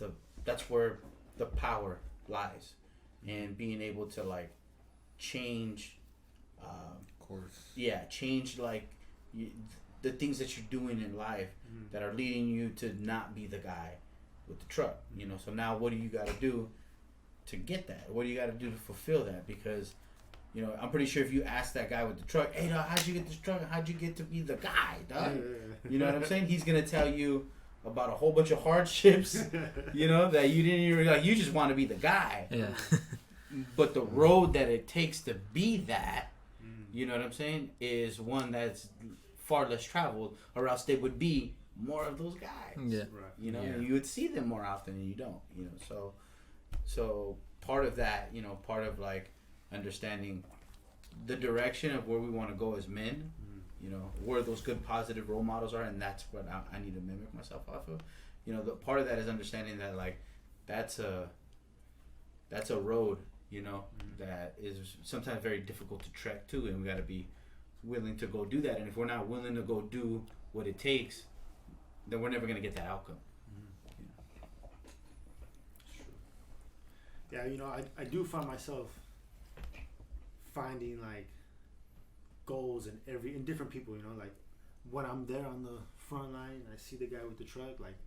where the power lies, in being able to, like, change, course, change, like, the things that you're doing in life that are leading you to not be the guy with the truck, you know. So now what do you got to do to get that? What do you got to do to fulfill that? Because, you know, I'm pretty sure if you ask that guy with the truck, hey, dog, how'd you get this truck? How'd you get to be the guy, dog? You know what I'm saying? He's going to tell you about a whole bunch of hardships, you know, that you didn't even, like, you just want to be the guy. Yeah. but the road that it takes to be that, you know what I'm saying, is one that's far less traveled, or else they would be more of those guys. Yeah. Right. You know, and you would see them more often, and you don't. You know, so part of that, you know, part of like understanding the direction of where we want to go as men, you know, where those good positive role models are, and that's what I need to mimic myself off of. You know, the part of that is understanding that like that's a road, you know, that is sometimes very difficult to trek to, and we got to be willing to go do that. And if we're not willing to go do what it takes, then we're never gonna get that outcome. Yeah, you know, I do find myself finding like goals in different people, you know, like when I'm there on the front line and I see the guy with the truck, like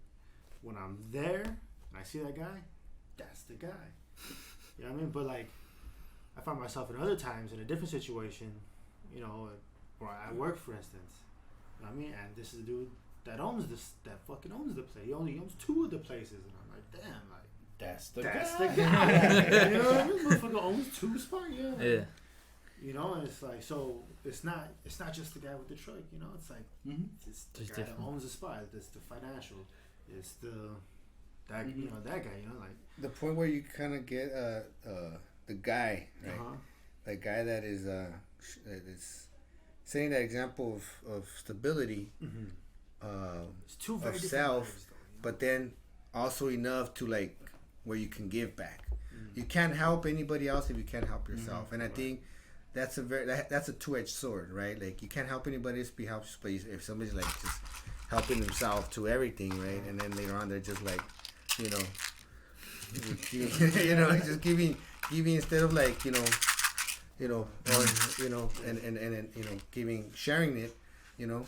when I'm there and I see that guy, that's the guy. You know what I mean? But like I find myself in other times in a different situation, you know, where I work, for instance. You know what I mean? And this is a dude that fucking owns the place. He only owns 2 of the places, and I'm like, damn, like That's the guy. You know what I mean? Motherfucker owns 2 spots. Yeah. You know, and it's like, so it's not just the guy with the truck. You know, it's like it's the Just guy different. that owns the spot. It's the financial. It's that you know, that guy. You know, like The point where you kind of get the guy, right? That guy that is setting that example of stability, it's 2 very of different self, lives, though, you know? but then also enough to like where you can give back. You can't help anybody else if you can't help yourself, and I think that's a two-edged sword, right? Like you can't help anybody else be helped, but if somebody's like just helping themselves to everything, right, and then later on they're just like, you know, just giving instead of like or you know, and sharing it, you know,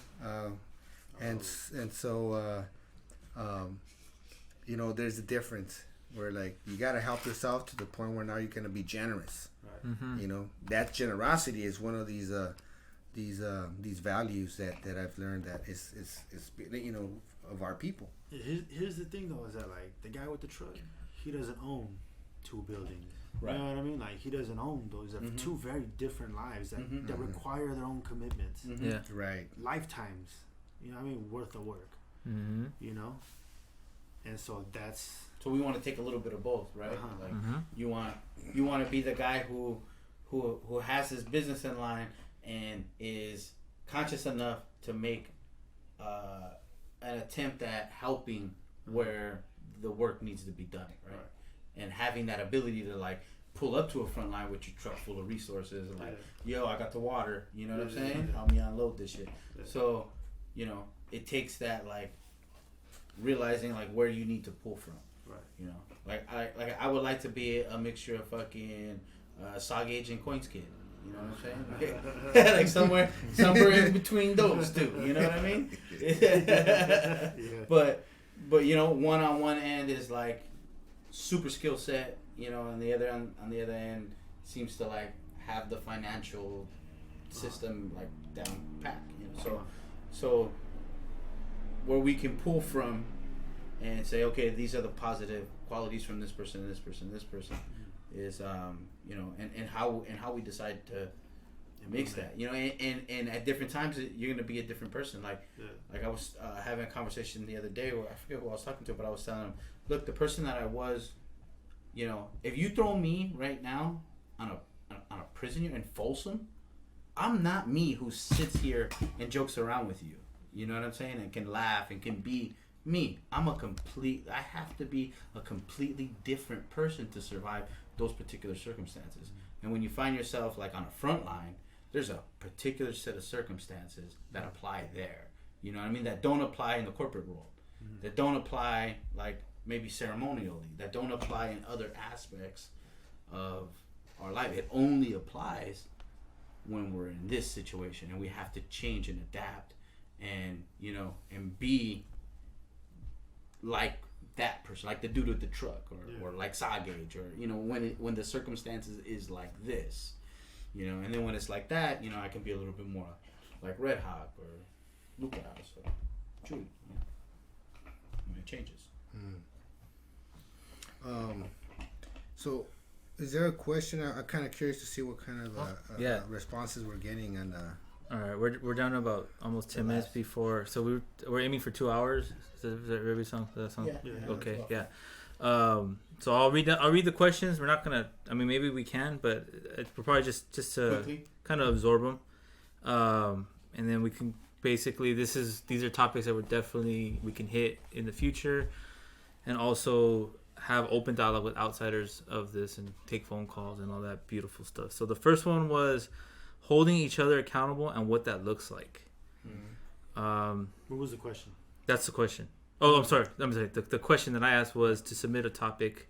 and so you know, there's a difference where like you gotta help yourself to the point where now you're gonna be generous. Mm-hmm. You know, that generosity is one of these values that I've learned that is you know, of our people. Here's the thing though, is that like the guy with the truck, he doesn't own 2 buildings. Right. You know what I mean? Like he doesn't own those. Are 2 very different lives that require their own commitments. Yeah. Right. Lifetimes. You know what I mean? Worth of work. Mm-hmm. You know? And so that's So we want to take a little bit of both, right? Like Mm-hmm. you want to be the guy who has his business in line and is conscious enough to make an attempt at helping where the work needs to be done, right? And having that ability to like pull up to a front line with your truck full of resources and like, yo, I got the water, you know what I'm saying? Help me unload this shit. So, you know, it takes that like realizing like where you need to pull from. right. You know, I would like to be a mixture of fucking Saw Gauge and Coins Kid. You know what I'm saying? Like somewhere in between those two. You know what I mean? But you know, one on one end is like super skill set. You know, and the other end seems to like have the financial system like down pat. You know, so where we can pull from and say, okay, these are the positive qualities from this person, this person, this person, is you know, and how we decide to mix that, you know, and at different times you're gonna be a different person. Like I was having a conversation the other day where I forget who I was talking to, but I was telling him, look, the person that I was, you know, if you throw me right now on a prison in Folsom, I'm not me who sits here and jokes around with you. You know what I'm saying? And can laugh and can be me. I have to be a completely different person to survive those particular circumstances. And when you find yourself like on a front line, there's a particular set of circumstances that apply there. You know what I mean? That don't apply in the corporate world. That don't apply like maybe ceremonially. That don't apply in other aspects of our life. It only applies when we're in this situation and we have to change and adapt and, you know, and be like that person, like the dude with the truck, or like Saw Gauge, or, you know, when the circumstances is like this, you know, and then when it's like that, you know, I can be a little bit more like Red Hawk or Lucas or Chewy, you know, when it changes. So Is there a question? I'm kind of curious to see what kind of responses we're getting. And all right, we're down to about almost 10 minutes before. So we're aiming for 2 hours. Is that every song? Yeah. Okay. Yeah. So I'll read the questions. We're not gonna. I mean, maybe we can, but we're probably just to Quickly. kind of absorb them, and then we can basically. These are topics that we can hit in the future, and also have open dialogue with outsiders of this and take phone calls and all that beautiful stuff. So the first one was holding each other accountable and what that looks like. What was the question? That's the question. Oh, I'm sorry. The question that I asked was to submit a topic.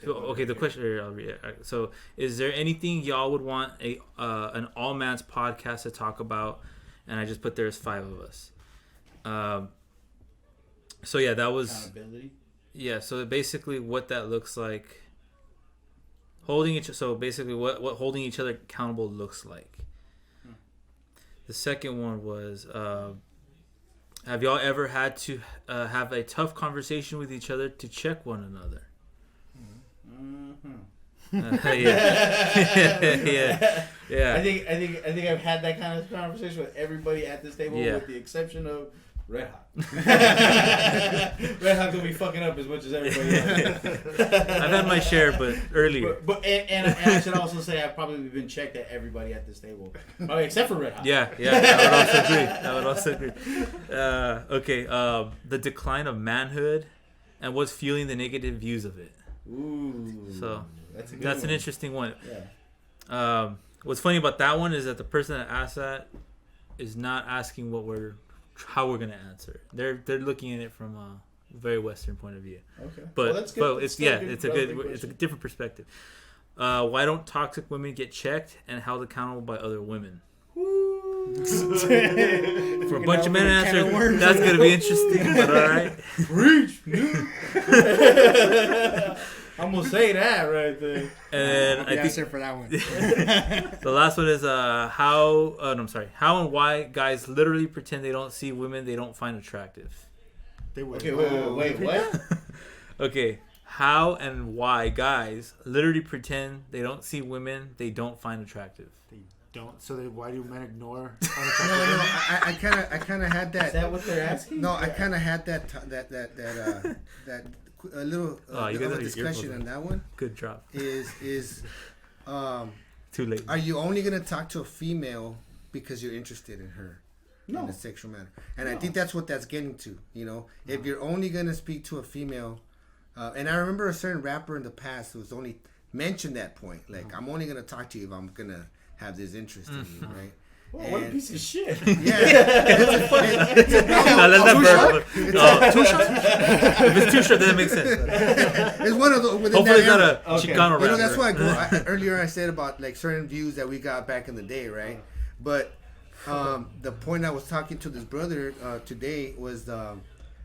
The question. I'll read it. So, is there anything y'all would want an all man's podcast to talk about? And I just put there's 5 of us. So yeah, that was accountability. Yeah. So basically, what that looks like. So basically, what holding each other accountable looks like. The second one was. Have y'all ever had to have a tough conversation with each other to check one another? Yeah. I think I've had that kind of conversation with everybody at this table, with the exception of Red Hot. Red Hot gonna be fucking up as much as everybody else. I've had my share, but earlier. And I should also say I've probably been checked at everybody at this table, probably except for Red Hot. Yeah, I would also agree. Okay, the decline of manhood, and what's fueling the negative views of it. Ooh, so that's an interesting one. Yeah. What's funny about that one is that the person that asked that is not asking how we're gonna answer. They're looking at it from a very Western point of view. Okay, but that's good. It's a different perspective. Why don't toxic women get checked and held accountable by other women? For a bunch of men answers, that's gonna be interesting. But all right, preach. I'm gonna say that right there. And I think answer for that one. The last one is how and why guys literally pretend they don't see women they don't find attractive. They would. Okay, wait, what? Okay, how and why guys literally pretend they don't see women they don't find attractive. They don't. So why do men ignore? No. I kind of had that. Is that what they're asking? No, I kind of had that a little discussion on that one. Good drop. Is too late. Are you only gonna talk to a female because you're interested in her? No. In a sexual manner. And I think that's what that's getting to. You know, if you're only gonna speak to a female, and I remember a certain rapper in the past who was only mentioned that point. Like, I'm only gonna talk to you if I'm gonna have this interest in you, right? Well, what a piece of shit. Yeah. Too short? If it's too short, then it makes sense. It's one of those. Hopefully it's not a Chicano rapper. You know, that's why earlier I said about like certain views that we got back in the day, right? But the point I was talking to this brother today was,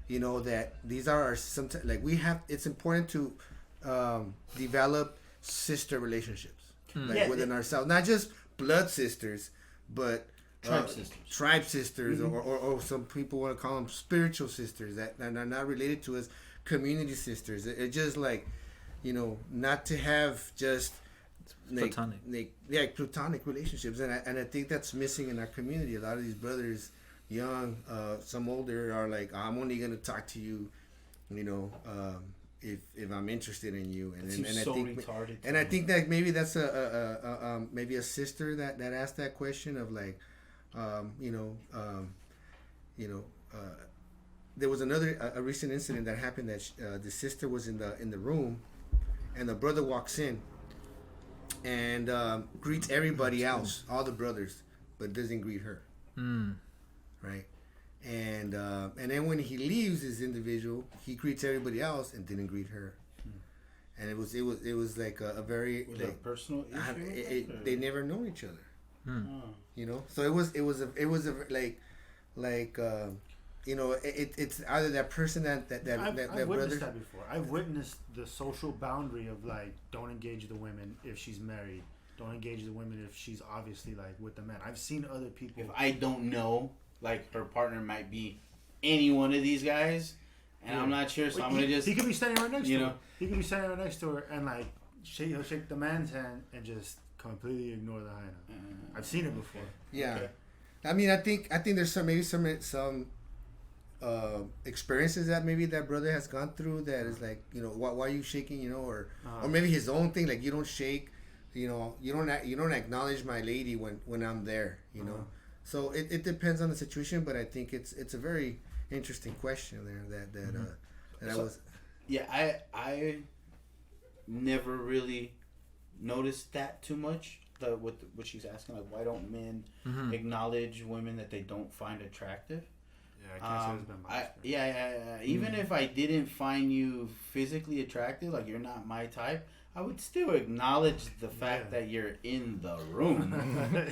you know, that these are our sometimes like we have. It's important to develop sister relationships within ourselves, not just blood sisters, but tribe sisters, or some people want to call them spiritual sisters that are not related to us, community sisters. It's just like, you know, not to have just platonic relationships, and I think that's missing in our community. A lot of these brothers, young, some older, are like, I'm only gonna talk to you, you know, if I'm interested in you, and I think that maybe that's maybe a sister that asked that question of like, there was a recent incident that happened that the sister was in the room, and the brother walks in and greets everybody else, all the brothers, but doesn't greet her, right? And then when he leaves this individual, he greets everybody else and didn't greet her. And it was like a very like personal issue. They never known each other, you know. So it was a like you know, it's either that person that I've witnessed brother. that before. I've witnessed the social boundary of like, don't engage the women if she's married. Don't engage the women if she's obviously like with the man. I've seen other people. If I don't know, like her partner might be any one of these guys, and I'm not sure, so I'm gonna just. He could be standing right next to her. Know. He could be standing right next to her, and like he'll shake the man's hand and just completely ignore the hyena. I've seen it before. Yeah. Okay. I mean, I think there's some experiences that maybe that brother has gone through that is like, you know, why are you shaking, you know, or maybe his own thing, like, you don't shake, you know, you don't acknowledge my lady when I'm there, you know. So it depends on the situation, but I think it's a very interesting question there that I was. Yeah, I never really noticed that too much. What she's asking, like, why don't men acknowledge women that they don't find attractive? Yeah, I can't say it's been my experience. Even if I didn't find you physically attractive, like you're not my type, I would still acknowledge the fact that you're in the room.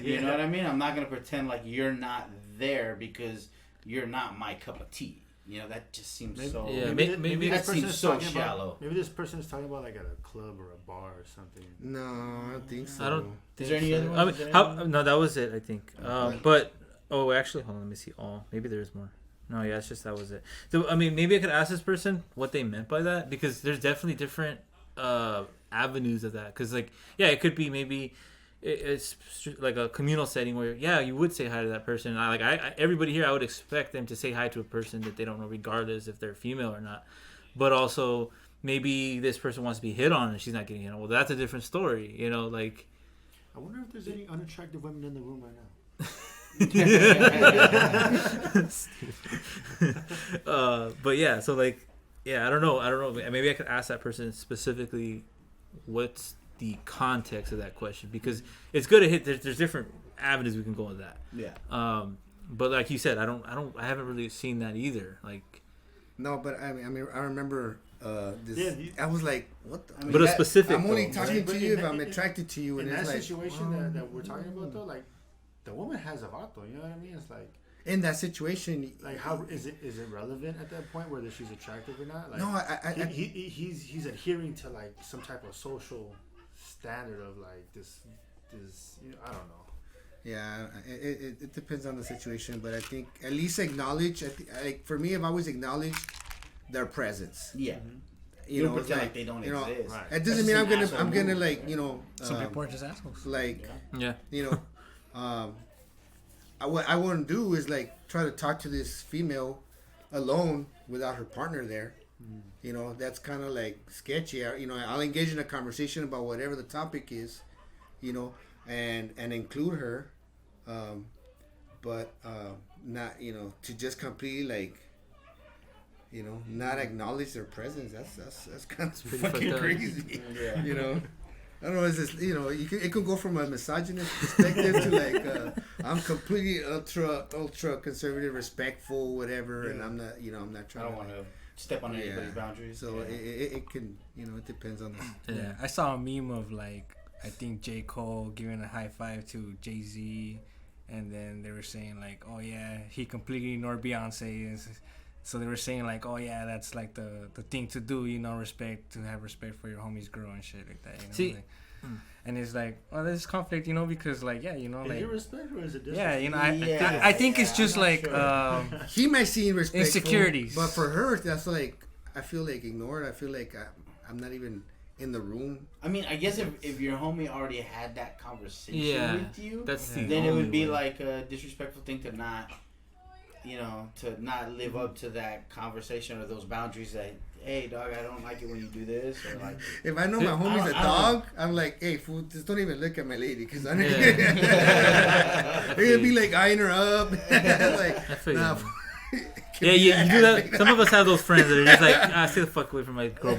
You know what I mean? I'm not gonna pretend like you're not there because you're not my cup of tea. You know, that just seems so. Yeah, maybe that seems so shallow. Maybe this person is talking about like at a club or a bar or something. No, I don't think so. I don't. Is there any other I ones? mean, no, that was it. I think. But actually, hold on. Let me see. Maybe there's more. No, yeah, it's just that was it. So I mean, maybe I could ask this person what they meant by that, because there's definitely different avenues of that. Because like, yeah, it could be maybe it's like a communal setting where you would say hi to that person. I everybody here, I would expect them to say hi to a person that they don't know, regardless if they're female or not. But also maybe this person wants to be hit on and she's not getting hit on. Well, that's a different story, you know. Like, I wonder if there's any unattractive women in the room right now. But yeah, so like, I don't know. Maybe I could ask that person specifically what's the context of that question, because it's good to hit. There's different avenues we can go with that. Yeah. But like you said, I haven't really seen that either. Like, no, but I mean, I remember this. Yeah, I was like, what? But a specific. I'm only talking to you if I'm attracted to you, and in it's that like, situation that we're talking about though, like, the woman has a vato, you know what I mean? It's like, in that situation, like, how is it relevant at that point whether she's attractive or not? Like, no, he's adhering to like some type of social standard of like this you know, I don't know. Yeah, it depends on the situation, but I think at least acknowledge. Like, for me, I've always acknowledged their presence. Yeah. You know, pretend like they don't exist. Right. It doesn't mean I'm gonna like, you know. Some people are just assholes. Like, yeah. You know. What I wouldn't do is like try to talk to this female alone without her partner there. You know, that's kind of like sketchy. You know, I'll engage in a conversation about whatever the topic is, you know, and include her, but not, you know, to just completely like, you know, not acknowledge their presence. That's kind of fucking crazy. Yeah. You know. I don't know. It's just, you know, it could go from a misogynist perspective to like I'm completely ultra conservative, respectful, whatever, and I'm not, you know, I'm not trying. I don't want to step on anybody's boundaries. So it can, you know, it depends on the. Yeah, I saw a meme of like, I think J. Cole giving a high five to Jay-Z, and then they were saying like, oh yeah, he completely ignored Beyonce. So they were saying like, oh yeah, that's like the thing to do, you know, to have respect for your homie's girl and shit like that, you know. See, like, and it's like, well, there's conflict, you know, because like, yeah, you know, is like, it respect or is it disrespect? yeah, you know, I think it's just like sure. He might see respectful, insecurities, but for her, that's like, I feel like ignored. I feel like I'm not even in the room. I mean, I guess if your homie already had that conversation with you, then it would be like a disrespectful thing to not, you know, to not live up to that conversation or those boundaries that, hey, dog, I don't like it when you do this. Or like, if I know my homie's a dog, I'm like, hey, fool, just don't even look at my lady, because I'm gonna be like eyeing her up. Like, nah, yeah, you do that. Some of us have those friends that are just like, stay the fuck away from my girl.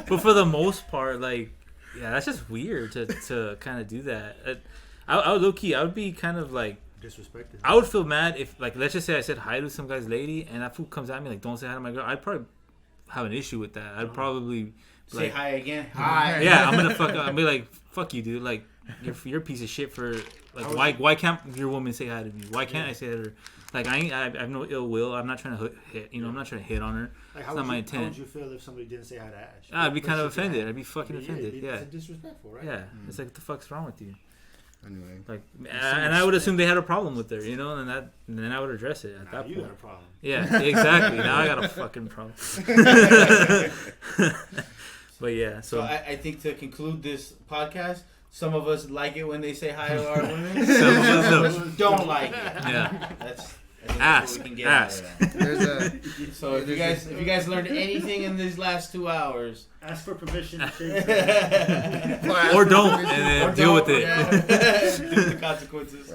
But for the most part, like, yeah, that's just weird to kind of do that. I would low key, I would be kind of like disrespected. I would feel mad if, like, let's just say I said hi to some guy's lady and that fool comes at me like, don't say hi to my girl. I'd probably have an issue with that. I'd probably say like, hi again. Hi. Yeah, I'm gonna be like, fuck you, dude. Like, you're a piece of shit for like, why can't your woman say hi to me? Why can't I say hi to her? Like, I have no ill will. I'm not trying to hit. You know, I'm not trying to hit on her. Like, it's not my intent. How would you feel if somebody didn't say hi to Ash? I'd be kind of offended. I'd be fucking offended. Yeah. It's disrespectful, right? Yeah. It's like, what the fuck's wrong with you? Anyway, like, and I would assume they had a problem with her, you know, and then I would address it at that point. You got a problem. Yeah, exactly. Now I got a fucking problem. But yeah, So so I think to conclude this podcast, some of us like it when they say hi to our women. Some of us Some of us don't like it. yeah, That's what we can get out ask. of that. There's a So if you guys learned anything in these last 2 hours, Ask for permission to shave. Or don't, and then or deal with don't, it. yeah. Deal with the consequences.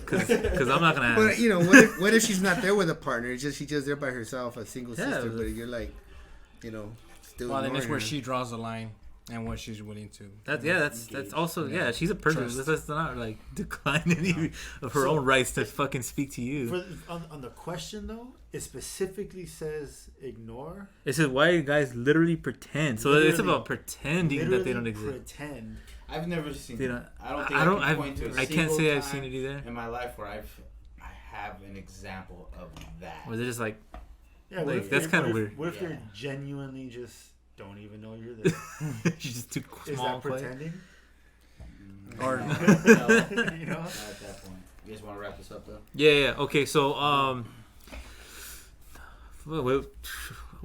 Because I'm not gonna ask. But you know, what if she's not there with a partner? It's just she's just there by herself, a single Yeah, sister. but- But you're like, you know, still. Well, then it's ignoring where her. she draws the line and what she's willing to. That's also she's a person. Trust. Let's not like decline any of her own rights to fucking speak to you. On the question though, it specifically says ignore. It says why you guys literally pretend. So it's about pretending that they don't exist. Pretend. I've never seen They it. don't- I don't think I don't. I can point to a I can't say single I've seen time it either. in my life where I have an example of that. Or they're just like, Yeah, Like, what if that's they're- kinda what if- weird. What if Yeah. they're genuinely just don't even know you're there? she's just too Is small. that to play. pretending? Or- No, You know? not at that point. You guys want to wrap this up though? Yeah. Okay. So we're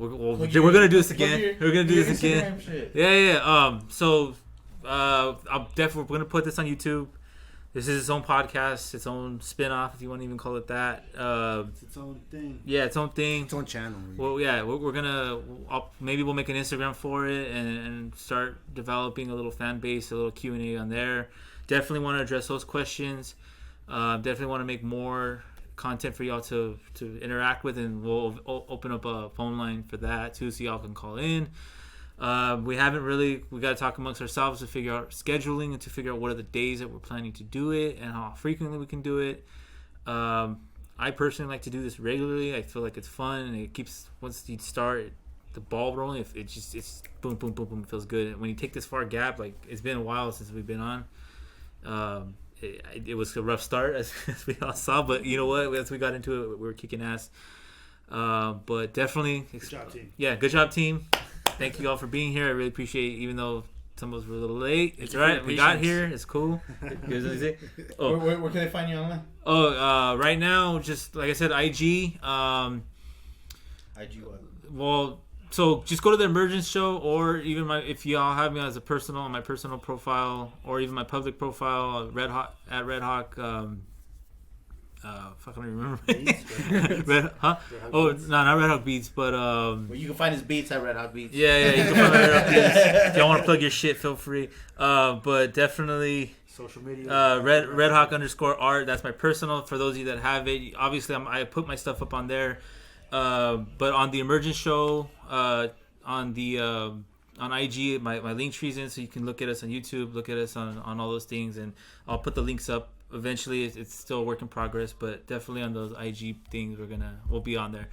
gonna do this again. We're gonna do this again. Yeah. So, we're gonna put this on YouTube. This is its own podcast, its own spin-off, if you want to even call it that. It's its own thing. Yeah, its own thing. Its own channel. Well, yeah, we're gonna. Maybe we'll make an Instagram for it and start developing a little fan base, a little Q&A on there. Definitely want to address those questions. Definitely want to make more content for y'all to interact with, and we'll open up a phone line for that too, so y'all can call in. We got to talk amongst ourselves to figure out scheduling and to figure out what are the days that we're planning to do it and how frequently we can do it. I personally like to do this regularly. I feel like it's fun and it keeps, once you start the ball rolling, it's boom, boom, boom, boom, it feels good. And when you take this far gap, like it's been a while since we've been on. It was a rough start as we all saw, but you know what? As we got into it, we were kicking ass. But definitely, Good job, team. yeah, good job, team. Thank you all for being here. I really appreciate it, even though some of us were a little late. It's all right. We got here. It's cool. You guys wanna say? Oh, Where can they find you online? right now, just like I said, IG. IG what? Well, so just go to the Emergence Show, or even if y'all have me as a personal, on my personal profile, or even my public profile, Red Hawk. Fuck, I don't remember. Red, huh? Oh, no, not Red Hawk Beats, but Well, you can find his beats at Red Hot Beats. yeah, you can find Red Hawk Beats. If y'all want to plug your shit, feel free. But definitely. Social media. Red Hawk _art. That's my personal. For those of you that have it, obviously I put my stuff up on there. But on the Emergence Show, on IG, my link tree's in, so you can look at us on YouTube, look at us on all those things, and I'll put the links up. Eventually, it's still a work in progress, but definitely on those IG things, we'll be on there.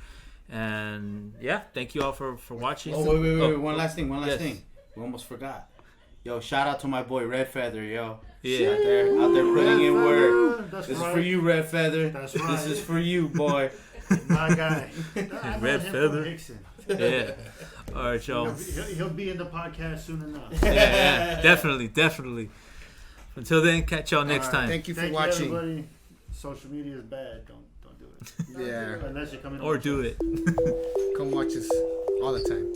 And yeah, thank you all for watching. Oh, wait. Oh, One last thing. yes. We almost forgot. Yo, shout out to my boy Red Feather, yo. Yeah. Out there putting in work. That's This right. is for you, Red Feather. That's This right. is for you, boy. My guy. Red Feather. Hickson. Yeah. All right, y'all. He'll be in the podcast soon enough. Yeah, definitely. Until then, catch y'all next time. Thank you for Thank watching. You, everybody. Social media is bad. Don't do it. Yeah. Unless you're coming. Or do it. Come watch us all the time.